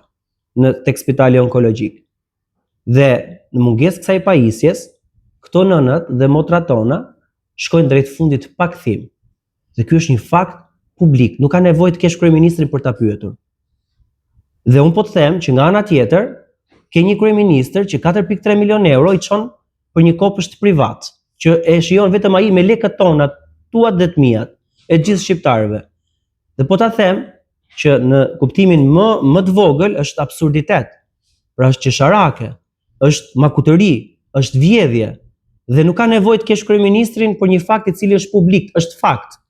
tek spitali onkologjik. Dhe në mungesë kësaj pajisjes, këto nënat dhe motrat tona shkojnë drejt fundit pa kthim. Dhe ky është një fakt publik, nuk ka nevojë të kesh kryeministrin për ta pyetur. Dhe unë po të them që nga ana tjetër, ke një kryeministër që 4.3 milion euro i çon për një kopësht privat, që e shijon vetëm ai me lekët tona, tuat dhe të mijat, e gjithë shqiptarëve. Dhe po ta them që në kuptimin më të vogël është absurditet. Pra është qesharake, është makutëri, është vjedhje dhe nuk ka nevojë të kesh kryeministrin për një fakt i cili është publik, është fakt.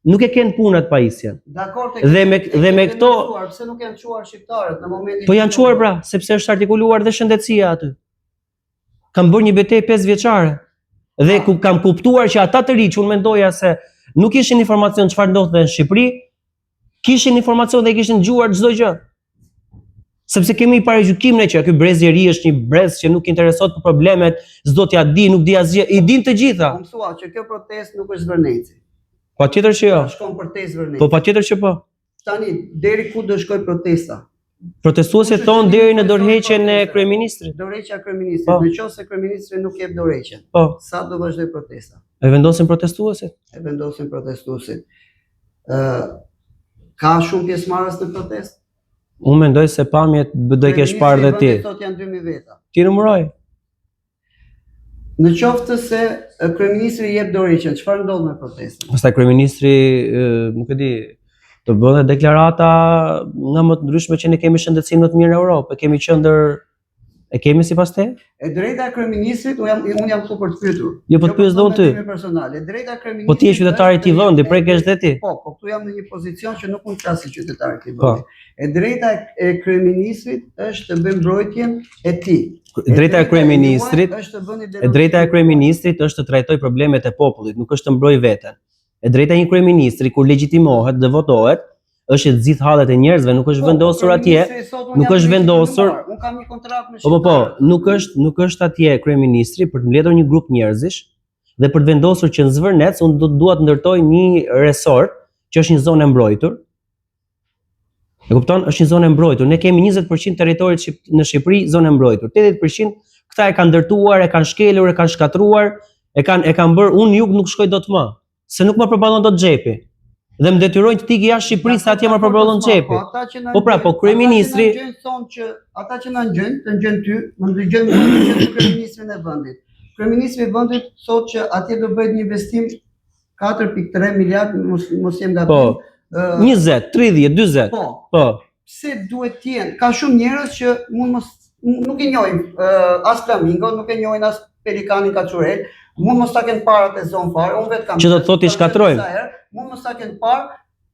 Nuk e kanë punat pajisjen. Dhe me këto
pse nuk janë çuar shqiptarët në momentin.
Po janë çuar pra, sepse është artikuluar dhe shëndetësia aty. Kam bërë një betejë 5 vjeçare. Dhe kam kuptuar që ata të ri që unë mendoja se nuk kishin informacion çfarë ndodhte në Shqipëri, kishin informacion dhe kishin dëgjuar çdo gjë. Sepse kemi i paragjykim ne që ky brezi i ri është një brez që nuk interesohet për problemet, s'do t'ja di, nuk di asgjë, i din të gjitha.
Unë thua që kjo protestë nuk është zvërneci.
Patjetër që jo.
Shkon për te zvërneci.
Po patjetër që po.
Tani deri ku do shkoj protesta?
Protestuesit tonë deri në dorëheqjen e kryeministrit.
Dorëheqja e kryeministrit. Nëse kryeministri nuk jep dorëheqjen.
Po.
Sa do vazhdoj protesta?
E vendosin protestuesit.
Ka shumë pjesëmarrës në protestë?
Unë mendoj se pamjet do i kesh parë dhe ti.
Sot janë 2000 veta.
Ti numëroj.
Në qoftë se kryeministri jep dorëheqjen, çfarë ndodh me protestën?
Pastaj kryeministri, nuk e di, të bënë deklarata nga më të ndryshme që ne kemi shëndetësinë më të mirë në Europë, kemi qendër e kemi sipas te?
E drejta e kryeministrit, unë jam këtu për të pyetur.
Jo po të pyes don ty.
E drejta e kryeministrit.
Po ti je qytetari i këtij vendi, prekesh dhe ti.
Po këtu jam në një pozicion që nuk mund të flas si qytetar i këtij vendi. E drejta e kryeministrit është të bëjë mbrojtjen e tij.
Drejta e kryeministrit është të trajtojë problemet e popullit, nuk është të mbrojë veten. E drejta e një kryeministri kur legjitimohet dhe votohet, është të zgjidh hallet e njerëzve, nuk është vendosur atje, nuk është vendosur.
Unë kam një kontratë me
Po, nuk është atje kryeministri për të mbledhur një grup njerëzish dhe për të vendosur që në Zvërnec unë dua të ndërtoj një resort që është një zonë e mbrojtur. E kupton? Është një zonë e mbrojtur. Ne kemi 20% territorit në Shqipëri zonë e mbrojtur. 80% këta e kanë ndërtuar, e kanë shkelur, e kanë shkatruar, e kanë bërë unë jug nuk shkoj dot më, se nuk më përballon dot xhepi. Dhe më detyrojnë të ikë jashtë Shqipërisë atje më përballon xhepi. Po pra, po kryeministri
thonë që ata që na ngjën, të ngjën ty, më ngjën kryeministrin e vendit. Kryeministri i vendit thotë që atje do bëhet një investim 4.3 miliard, mos jem gabim.
Po. 20, 30, 40. Po.
Pse duhet të jenë? Ka shumë njerëz që nuk e njohin as flamingo, nuk e njohin as pelikanin kaçurel, mund mos ta kenë parë atë zonë fare, unë vetë kam.
Që do të thotë i shkatrojmë.
Mund mos ta kenë parë,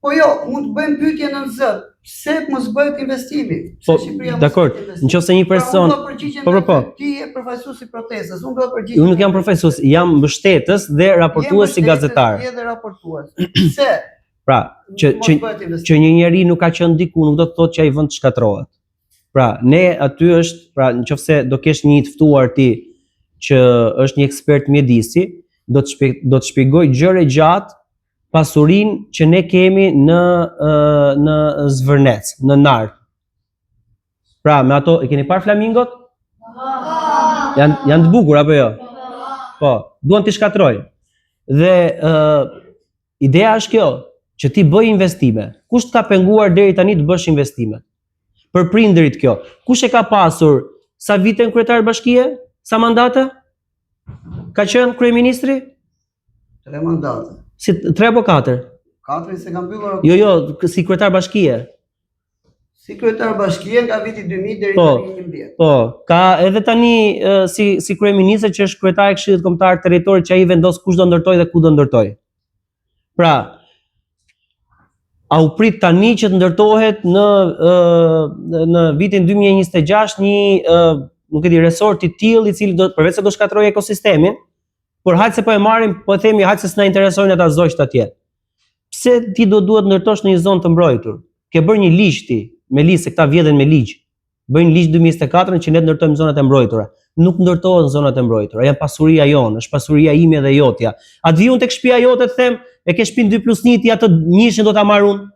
po jo, mund të bëjmë pyetje në zë. Pse mos bëhet investimi?
Po, dakor. Nëse një person, po.
Ti je përfaqësues i protestës, unë do të përgjigjem.
Unë nuk jam përfaqësues, jam mbështetës dhe raportues si gazetar.
Je dhe raportues. Pse?
Pra, që një njeri nuk ka qenë diku, nuk do të thotë që ai vend shkatrohet. Pra, ne aty është, pra, nëse do kesh një të ftuar ti që është një ekspert mjedisi, do të shpjegoj gjëre gjatë pasurinë që ne kemi në Zvërnec, në Nar. Pra, me ato, e keni parë flamingot? Janë të bukur apo jo? Po, duan t'i shkatroj. Dhe ideja është kjo, që ti bëj investime. Kush t'ka penguar deri tani të bësh investime? Për prindërit kjo. Kush e ka pasur sa vite në kryetar bashkie? Sa mandate? Ka qenë kryeministri?
3 mandate.
Si 3 apo 4?
4 se kam mbyllur.
Jo, si kryetar bashkie.
Si kryetar bashkie nga viti 2000 deri
Po.
tani 2011.
Po, ka edhe tani si kryeministër që është kryetari i Këshillit Kombëtar të Territorit që ai vendos kush do ndërtoj dhe ku do ndërtoj. Pra, a u prit tani që të ndërtohet në vitin 2026 një nuk e di resort i tillë i cili do përveç se do shkatërrojë ekosistemin, por hajtë se po e marrim, po e themi hajtë se s'na interesojnë ata zogjt atje. Pse ti duhet ndërtosh në një zonë të mbrojtur? Ke bërë një ligj ti, me ligj se këta vjedhen me ligj. Bëjnë ligj 2024 që ne të ndërtojmë zonat e mbrojtura. Nuk ndërtohen zonat e mbrojtura, janë pasuria jonë, është pasuria ime dhe jotja. A të vi unë tek shtëpia jote të them, e ke shtëpinë 2+1 ti atë njëshin do ta marr unë?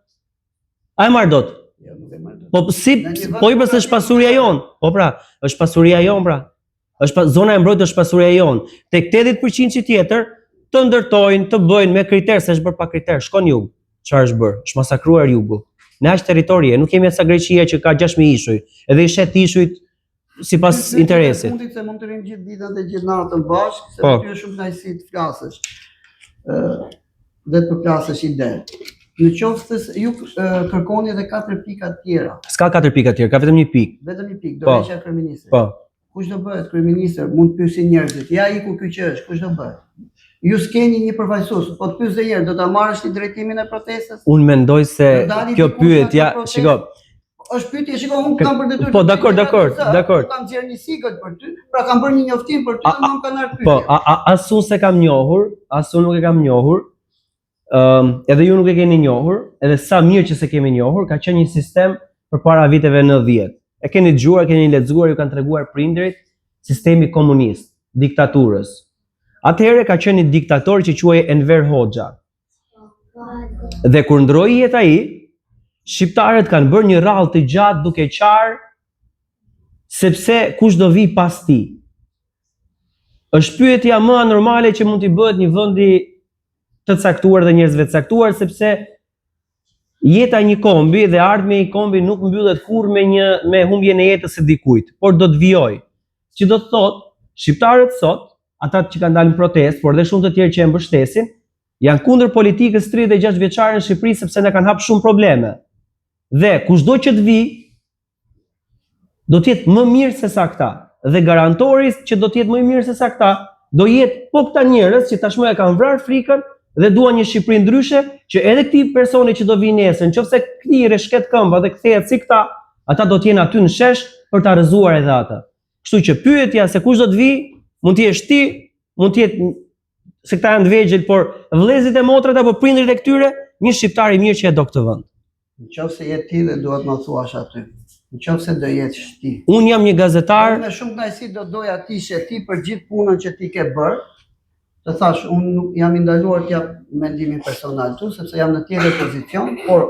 A e marr dot?
Jo, nuk e marr dot.
Po si, po i përse është pasuria jonë. Po pra, është pasuria jonë pra. Zona e mbrojtur është pasuria jonë. Tek 80% që tjetër të ndërtojnë, të bëjnë me kriter, se është bërë pa kriter. Shkon jug. Çfarë është bërë? Është masakruar jugu. Në aq territorie, nuk kemi sa Greqia që ka 6000 ishuj. Edhe i shet ishujt sipas interesit.
Mundit se mund të rrim gjithë ditën dhe gjithë natën bashkë, se
Po.
ty është shumë kënaqësi të flasësh. Dhe të përplasësh ide. Në qoftë se ju kërkoni edhe 4 pika të tjera.
S'ka 4 pika të tjera, ka vetëm 1 pikë.
Vetëm 1 pikë,
Po.
do veçja kryeministri.
Po.
Kush do bëhet kryeministër? Mund të pyesin njerëzit. Ja iku ky që është, kush do bëhet? Ju s'keni një përfaqësues, po të pyes edhe herë, do ta marrësh ti drejtimin e protestës?
Unë mendoj se kjo pyetja, shiko,
Është pyetje, shiko, unë kam për detyrë.
Po, dakor.
Unë kam nxjerrë një sikët për ty, pra kam bërë një njoftim për ty dhe më kanë ardhur
po,
pyetje.
as unë se kam njohur, as unë nuk e kam njohur, edhe ju nuk e keni njohur, edhe sa mirë që se kemi njohur, ka qenë një sistem përpara viteve 90. E keni dëgjuar, keni lexuar, ju kanë treguar prindërit sistemi komunist, diktaturës. Atëherë ka qenë një diktator që quhej Enver Hoxha. Dhe kur ndroi jeta ai, shqiptarët kanë bërë një rrallë të gjatë duke qarë sepse kush do vi pas tij. Është pyetja më anormale që mund t'i bëhet një vendi të caktuar dhe njerëzve të caktuar, sepse jeta e një kombi dhe ardhmja e një kombi nuk mbyllet kurrë me humbjen e jetës së dikujt, por do të vijojë. Që do të thotë, shqiptarët sot, ata që kanë dalë në protestë, por dhe shumë të tjerë që e mbështesin, janë kundër politikës 36 vjeçare në Shqipëri sepse ne kanë hap shumë probleme. Dhe kushdo që të vi, do të jetë më mirë se sa këta. Dhe garantori që do të jetë më mirë se sa këta, do jetë po këta njerëz që tashmë e kanë vrarë frikën dhe duan një Shqipëri ndryshe, që edhe këtij personi që do vi nesër, nëse këtij rreshket këmba dhe kthehet si këta, ata do të jenë aty në shesh për ta rrëzuar edhe ata. Kështu që pyetja se kush do të vi, mund të jesh ti, mund të jetë se këta janë të vegjël, por vëllezërit e motrat apo prindërit e këtyre, një shqiptar i mirë që e do këtë vend.
Nëse je ti dhe duhet më thuash aty. Nëse do jesh ti.
Unë jam një gazetar.
Me shumë kënaqësi do doja ti she ti për gjithë punën që ti ke bërë. Të thash, unë nuk jam i ndaluar të jap mendimin personal tu, sepse jam në tjetër pozicion, por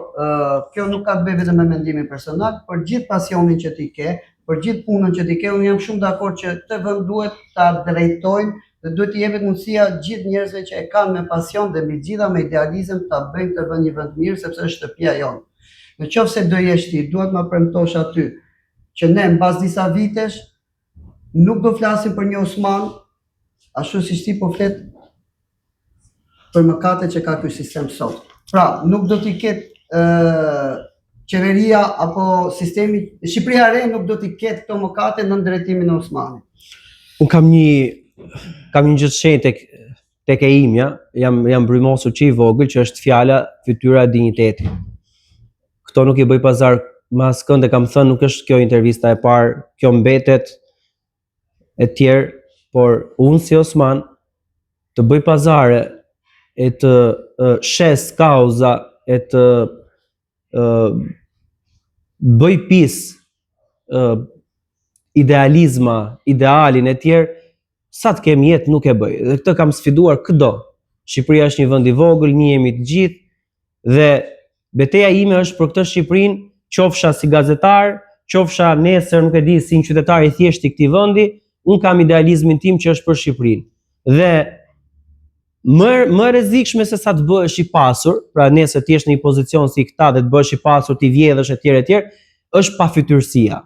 kjo nuk ka të bëjë vetëm me mendimin personal, për gjithë pasionin që ti ke, për gjithë punën që ti ke, unë jam shumë dakord që këtë vend duhet ta drejtojnë dhe duhet t'i jepet mundësia gjithë njerëzve që e kanë me pasion dhe mbi gjitha me idealizëm ta bëjnë këtë vend një vend mirë sepse është shtëpia jonë. Nëse do jesh ti, duhet ma premtosh aty që ne mbas disa vitesh nuk do flasim për një Osman, ashtu siç ti po flet për mëkatet që ka ky sistem sot. Pra, nuk do t'i ketë qeveria apo sistemi Shqipëria e re nuk do t'i ketë këto mëkate në drejtimin e Osmanit.
Unë kam një gjë të shenjtë tek e imja, jam brymosur që i vogël që është fjala fytyra e dinjitetit. Këto nuk i bëj pazar me askënd e kam thënë, nuk është kjo intervista e parë, kjo mbetet e tjerë, por unë si Osman të bëj pazare e të shes kauza e të bëj pis idealizma, idealin e tjerë, sa të kem jetë nuk e bëj. Dhe këtë kam sfiduar këdo. Shqipëria është një vend i vogël, njihemi të gjithë dhe betejë ime është për këtë Shqipërinë, qofsha si gazetar, qofsha nesër nuk e di si një qytetar i thjeshtë i këtij vendi, unë kam idealizmin tim që është për Shqipërinë. Dhe më rrezikshme se sa të bëhesh i pasur, pra nëse ti je në një pozicion si këta dhe të bëhesh i pasur, ti vjedhësh etj, është pafytyrësia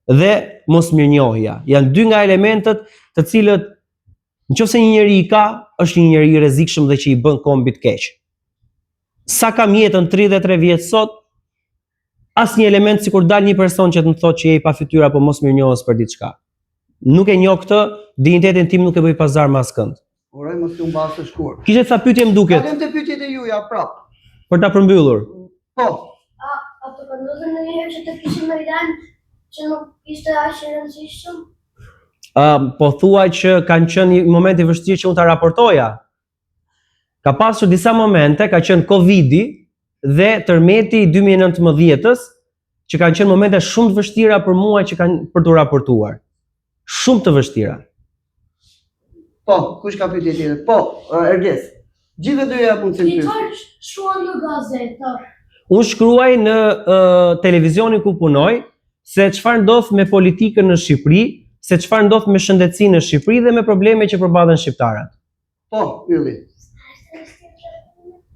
dhe mosmirnjohja. Janë dy nga elementet të cilët nëse një njeri i ka, është një njeri i rrezikshëm dhe që i bën kombit keq. Sa kam jetën 33 vjet sot, asnjë element sikur dal një person që të më thotë që je i pafytyrë apo mosmirnjohesh për diçka. Nuk e njoh këtë, dignitetin tim nuk e bëj pazar me askënd.
Uroj mos të mbasë shkurt.
Kishte sa pyetje më duket.
Kalojmë te pyetjet e juaja prap.
Për ta përmbyllur.
Po.
A të këndodhën në njëherë që të kishim në Iran që nuk ishte aq e rëndësishëm?
Po thua që kanë qenë momente vështirë që unë ta raportoja. Ka pasur disa momente, ka qenë Covidi dhe tërmeti i 2019-s, që kanë qenë momente shumë të vështira për mua që kanë për të raportuar. Shumë të vështira.
Po, kush ka pyetje tjetër? Po, Erges. Gjithë dy ja mund të pyes.
Çfarë shkruan në gazetë?
Unë shkruaj në televizionin ku punoj se çfarë ndodh me politikën në Shqipëri, se çfarë ndodh me shëndetësinë në Shqipëri dhe me probleme që përballen shqiptarët.
Po, Ylli.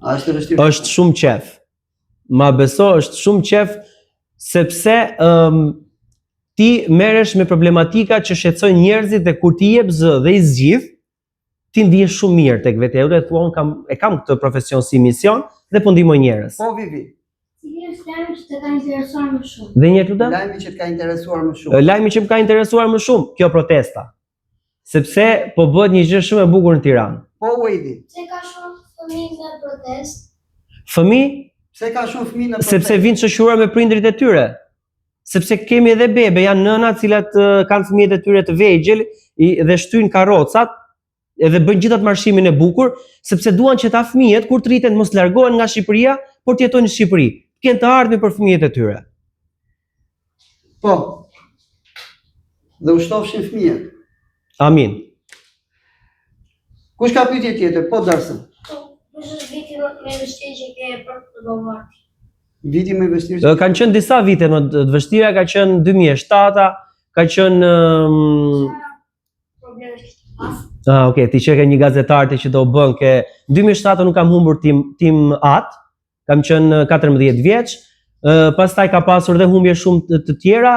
A është vështirë?
Është shumë qef. Ma beso, është shumë qef sepse ti merresh me problematika që shqetësojnë njerëzit dhe kur ti jep zë dhe i zgjidh, ti ndihesh shumë mirë tek vetë. Unë thua unë kam këtë profesion si mision dhe po ndihmoj njerëz.
Po, Vivi.
Cili është lajmi që të ka interesuar më shumë?
Dhe një lutem?
Lajmi që të ka interesuar më shumë.
Lajmi që më ka interesuar më shumë, kjo protesta. Sepse po bëhet një gjë shumë e bukur në Tiranë.
Po, Wadi.
Pse ka shumë fëmijë në protestë?
Fëmijë,
Pse ka shumë fëmijë në protestë?
sepse vinë shoqëruar me prindrit e tyre. Sepse kemi edhe bebe, janë nëna të cilat kanë fëmijët e tyre të vegjël dhe shtyjnë karrocat edhe bëjnë gjithatë marshimin e bukur, sepse duan që ta fëmijët kur të rriten mos largohen nga Shqipëria, por të jetojnë në Shqipëri, të kenë të ardhmen për fëmijët e tyre.
Po. Dhe ushtofshin fëmijët.
Amin.
Kush ka pyetje tjetër? Po, Darsën.
Kush është viti më i vështirë që ke për të bëvar?
Viti më i vështirë.
Kanë qenë disa vite më të vështira, ka qenë 2007-a, ka qenë
Probleme që të pas?
okay, ti që ke një gazetar ti që do bën ke 2007 nuk kam humbur tim atë, kam qenë 14 vjeç, pastaj ka pasur dhe humbje shumë të tjera,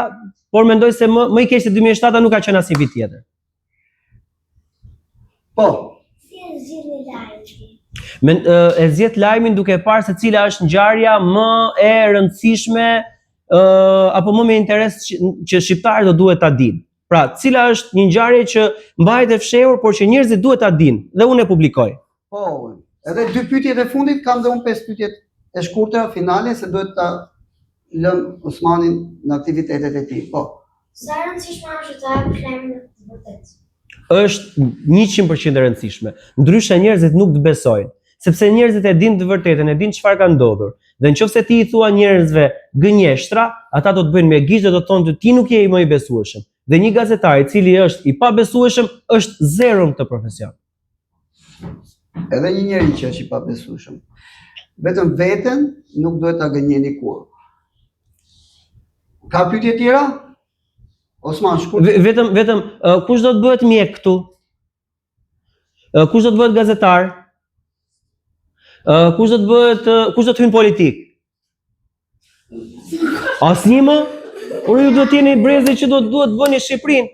por mendoj se më i keq se 2007 nuk ka qenë asnjë vit tjetër.
Po.
Si e zgjidhni lajmin?
E zgjedh lajmin duke parë se cila është ngjarja më e rëndësishme apo më me interes që shqiptarët do duhet ta dinë. Pra, cila është një ngjarje që mbahet e fshehur, por që njerëzit duhet ta dinë dhe unë e publikoj.
Po. Edhe dy pyetjet e fundit kam dhe unë 5 pyetjet e shkurtra finale se duhet ta lëm Osmanin në aktivitetet e tij. Po.
Sa e rëndësishme është të hapësh lajmin të vërtetë?
Është 100% e rëndësishme. Ndryshe njerëzit nuk të besojnë, sepse njerëzit e dinë të vërtetën, e dinë çfarë ka ndodhur. Dhe nëse ti i thua njerëzve gënjeshtra, ata do të bëjnë me gishtë dhe do të thonë se ti nuk je më i besueshëm. Dhe një gazetar i cili është i pabesueshëm është zero në këtë profesion.
Edhe një njeri që është i pabesueshëm. Vetëm veten nuk duhet ta gënjeni kur. Ka pyetje tjera? Osman, shkurt.
Vetëm kush do të bëhet mjek këtu? Kush do të bëhet gazetar? Kush do të hyjë në politik? Asnjë më? Por ju do të jeni brezi që duhet bëni Shqipërinë.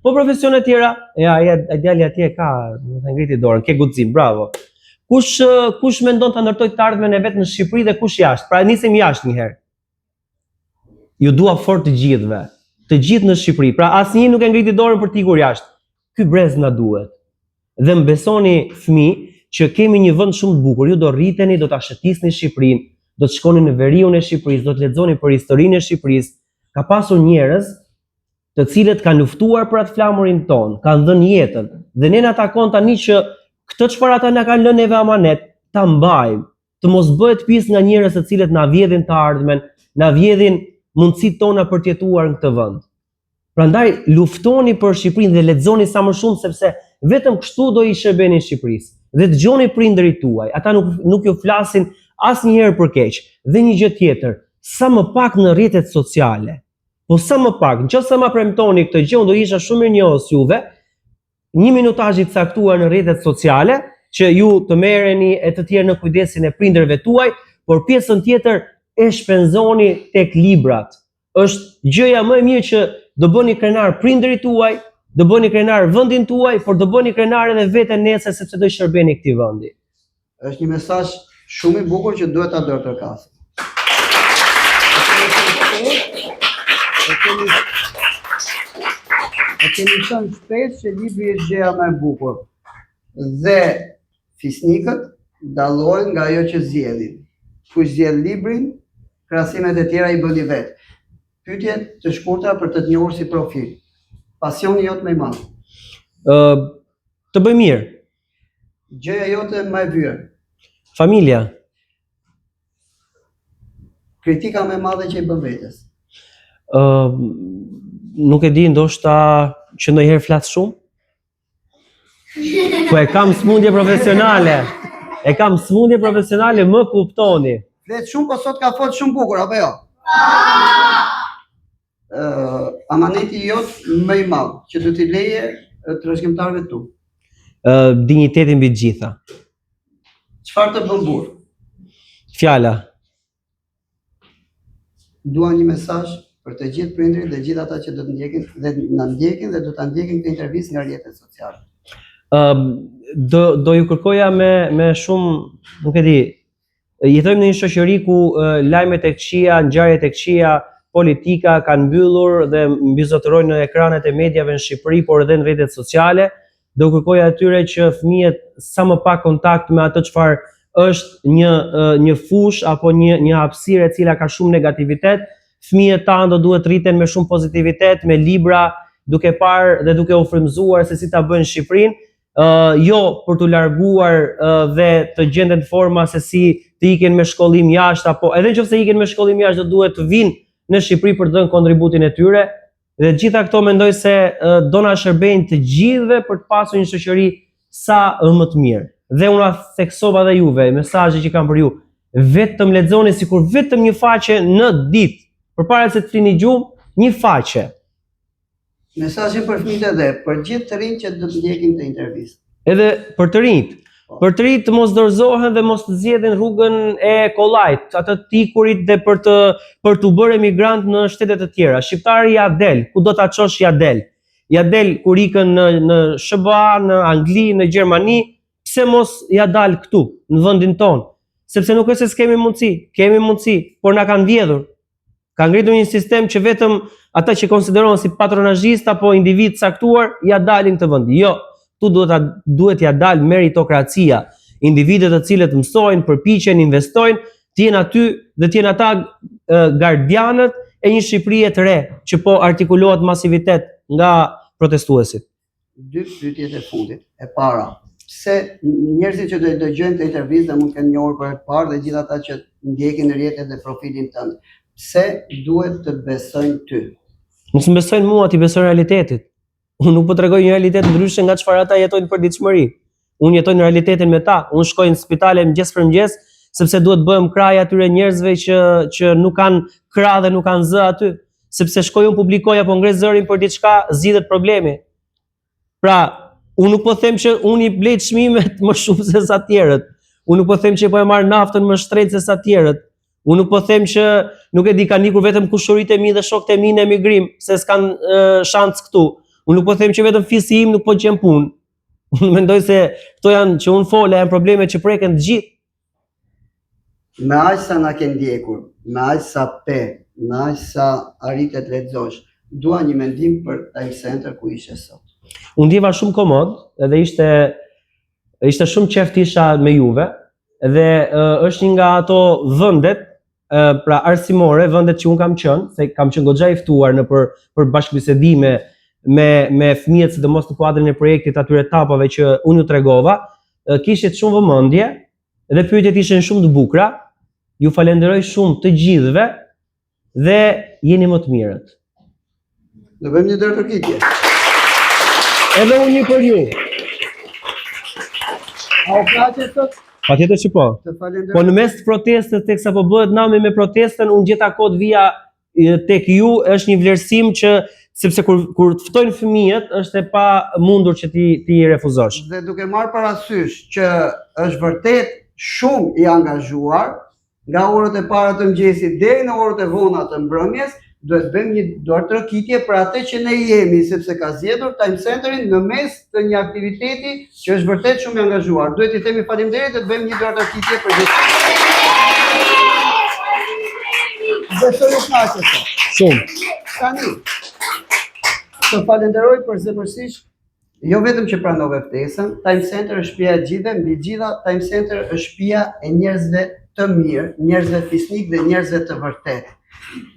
Po profesione tjera? Ja, djali atje ka, do të ngriti dorën, ke guxim, bravo. Kush mendon ta ndërtojë të ardhmen e vet në Shqipëri dhe kush jashtë? Pra nisim jashtë një herë. Ju dua fort të gjithëve, të gjithë në Shqipëri. Pra asnjë nuk e ngriti dorën për t'ikur jashtë. Ky brez na duhet. Dhe më besoni fëmijë që kemi një vend shumë të bukur. Ju do rriteni, do ta shëtisni Shqipërinë, do të shkoni në veriun e Shqipërisë, do të lexoni për historinë e Shqipërisë. Ka pasur njerëz të cilët kanë luftuar për atë flamurin ton, kanë dhënë jetën. Dhe ne na takon tani që këtë çfarë ata na kanë lënë neve amanet, ta mbajmë, të mos bëhet pjesë nga njerëz të cilët na vjedhin të ardhmen, na vjedhin mundësitë tona për të jetuar në këtë vend. Prandaj luftoni për Shqipërinë dhe lexoni sa më shumë sepse vetëm kështu do i shërbeni Shqipërisë. Dhe dëgjoni prindërit tuaj, ata nuk ju flasin asnjëherë për keq. Dhe një gjë tjetër, sa më pak në rrjetet sociale. Po sa më pak, nëse ma premtoni këtë gjë, unë do isha shumë mirënjohës juve, 1 minutazh i caktuar në rrjetet sociale, që ju të merreni e të tjerë në kujdesin e prindërve tuaj, por pjesën tjetër e shpenzoni tek librat. Është gjëja më e mirë që do bëni krenar prindërit tuaj, do bëni krenar vendin tuaj, por do bëni krenar edhe veten nesër sepse do i shërbeni këtij vendi.
Është një mesazh shumë i bukur që duhet ta ndërtërkasim. E kemi thënë shpesh që libri është gjëja më e bukur. Dhe fisnikët dallohen nga ajo që zgjedhin. Kush zgjedh librin, krahasimet e tjera i bëni vetë. Pyetje të shkurtra për të njohur si profil. Pasioni jot më i madh.
Të bëj mirë.
Gjëja jote më e vyer.
Familja.
Kritika më e madhe që i bën vetes.
Nuk e di, ndoshta që ndonjëherë flas shumë. Po e kam smundje profesionale. Më kuptoni.
Flet shumë, po sot ka fol shumë bukur, apo jo? Amaneti jot më i madh që do t'i leje trashëgimtarëve tu.
Dinjiteti mbi të gjitha.
Çfarë të bën burr?
Fjala.
Dua një mesazh për të gjithë prindërit dhe gjithë ata që do të ndjekin dhe na ndjekin dhe do ta ndjekin këtë intervistë nga rrjetet sociale.
Do ju kërkoja me shumë, nuk e di, jetojmë në një shoqëri ku lajmet e këqija, ngjarjet e këqija, politika kanë mbyllur dhe mbizotërojnë në ekranet e mediave në Shqipëri, por edhe në rrjetet sociale. Do kërkoja atyre që fëmijët sa më pak kontakt me atë çfarë është një fush apo një hapësirë e cila ka shumë negativitet. Fëmijët tanë do duhet rriten me shumë pozitivitet, me libra, duke parë dhe duke u frymëzuar se si ta bëjnë Shqipërinë, jo për t'u larguar dhe të gjenden në forma se si të ikin me shkollim jashtë, apo edhe nëse ikin me shkollim jashtë do duhet të vinë në Shqipëri për të dhënë kontributin e tyre. Dhe gjitha këto mendoj se do na shërbejnë të gjithëve për të pasur një shoqëri sa më të mirë. Dhe unë theksova dhe juve, mesazhi që kam për ju, vetëm lexoni sikur vetëm një faqe në ditë, përpara se të flini gjumë, një faqe.
Mesazhi për fëmijët edhe për gjithë të rinj që do të ndjekin këtë intervistë.
Edhe për të rinjt. Për të rinjt të mos dorëzohen dhe mos të zgjedhin rrugën e kollajt, atë të ikurit dhe për të bërë emigrant në shtete të tjera. Shqiptari ja del, ku do ta çosh ja del. Ja del kur ikën në SBA, në Angli, në Gjermani, pse mos ja dal këtu, në vendin tonë? Sepse nuk është se s'kemi mundësi, kemi mundësi, por na kanë vjedhur. Ka ngritur një sistem që vetëm ata që konsiderohen si patronazhist apo individ caktuar ja dalin këtë vend. Jo, tu duhet ja dal meritokracia. Individët të cilët mësojnë, përpiqen, investojnë, të jenë aty dhe të jenë ata gardianët e një Shqipërie të re që po artikulohet masivitet nga protestuesit.
2 pyetjet e fundit. E para, pse njerëzit që do të dëgjojnë këtë intervistë mund të kenë njohur për të parë dhe gjithë ata që ndjekin në rrjetet dhe profilin tënd, pse duhet të besojnë ty?
Mos më besojnë mua, ti besoj realitetit. Unë nuk po tregoj një realitet ndryshe nga çfarë ata jetojnë përditshmëri. Unë jetoj në realitetin me ta. Unë shkoj në spitale mëngjes për mëngjes sepse duhet bëhem kraj atyre njerëzve që nuk kanë krah dhe nuk kanë zë aty. Sepse shkoj unë publikoj apo ngres zërin për diçka, zgjidhet problemi. Pra, unë nuk po them që unë i blej çmimet më shumë se sa tjerët. Unë nuk po them që po e marr naftën më shtrenjtë se sa tjerët. Unë nuk po them që nuk e di kanë ikur vetëm kushuritë e mi dhe shokët e mi në emigrim, se s'kan shans këtu. Unë nuk po them që vetëm fisi im nuk po gjen punë. Unë mendoj se këto janë që unë fola janë probleme që preken të gjithë.
Me aq sa na ke ndjekur, me aq sa me aq sa arritet lexosh, dua një mendim për Time Center ku ishe sot.
Unë ndjeva shumë komod edhe ishte shumë qeft isha me juve dhe është një nga ato vendet pra arsimore, vendet që unë kam qenë, se kam qenë goxha i ftuar në për bashkëbisedime me fëmijët, sidomos në kuadrin e projektit atyre etapave që unë ju tregova, kishit shumë vëmendje dhe pyetjet ishin shumë të bukura. Ju falenderoj shumë të gjithëve dhe jeni më të mirët.
Do bëjmë një ndërtërkitje.
Edhe unë një për ju.
A u plaqe sot?
Patjetër që po.
Të falenderoj.
Po në mes të protestës, teksa po bëhet nami me protestën, unë gjitha kohë vija tek ju është një vlerësim që sepse kur të ftojnë fëmijët është e pa mundur që ti i refuzosh.
Dhe duke marrë parasysh që është vërtet shumë i angazhuar nga orët e para të mëngjesit deri në orët e vona të mbrëmjes, duhet bëjmë një dorëtrokitje për atë që ne jemi, sepse ka zgjedhur Time Centerin në mes të një aktiviteti që është vërtet shumë i angazhuar. Duhet i themi faleminderit dhe të bëjmë një dorëtrokitje për gjithë. Besoj u knaqe sot.
Shumë.
Tani, të falenderoj përzemërsisht, jo vetëm që pranove ftesën, Time Center është shtëpia e gjithëve, mbi gjitha Time Center është shtëpia e njerëzve të mirë, njerëzve fisnik dhe njerëzve të vërtet.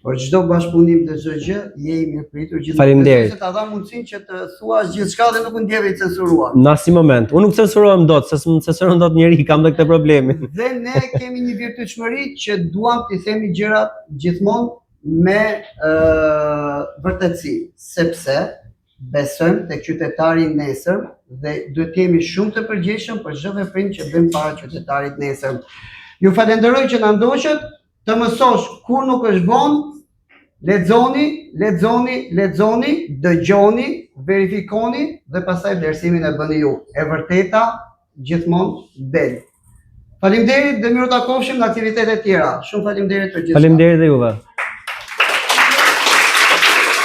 Por çdo bashkëpunim dhe çdo gjë je i mirëpritur gjithmonë.
Faleminderit.
Se ta dha mundësinë që të thuash gjithçka dhe nuk u ndjeve i censuruar.
Në asnjë moment. Unë nuk censurohem dot, se më censuron dot njeri, kam dhe këtë problemi.
Dhe ne kemi një virtytshmëri që duam t'i themi gjërat gjithmonë me vërtetësi, sepse besojmë tek qytetari i nesër dhe duhet të jemi shumë të përgjegjshëm për çdo veprim që bëjmë para qytetarit nesër. Ju falenderoj që na ndoqët, të mësosh kur nuk është vonë, lexoni, dëgjoni, verifikoni dhe pastaj vlerësimin e bëni ju. E vërteta gjithmonë del. Faleminderit dhe miru takofshim në aktivitete tjera. Shumë faleminderit për gjithçka.
Faleminderit dhe juve.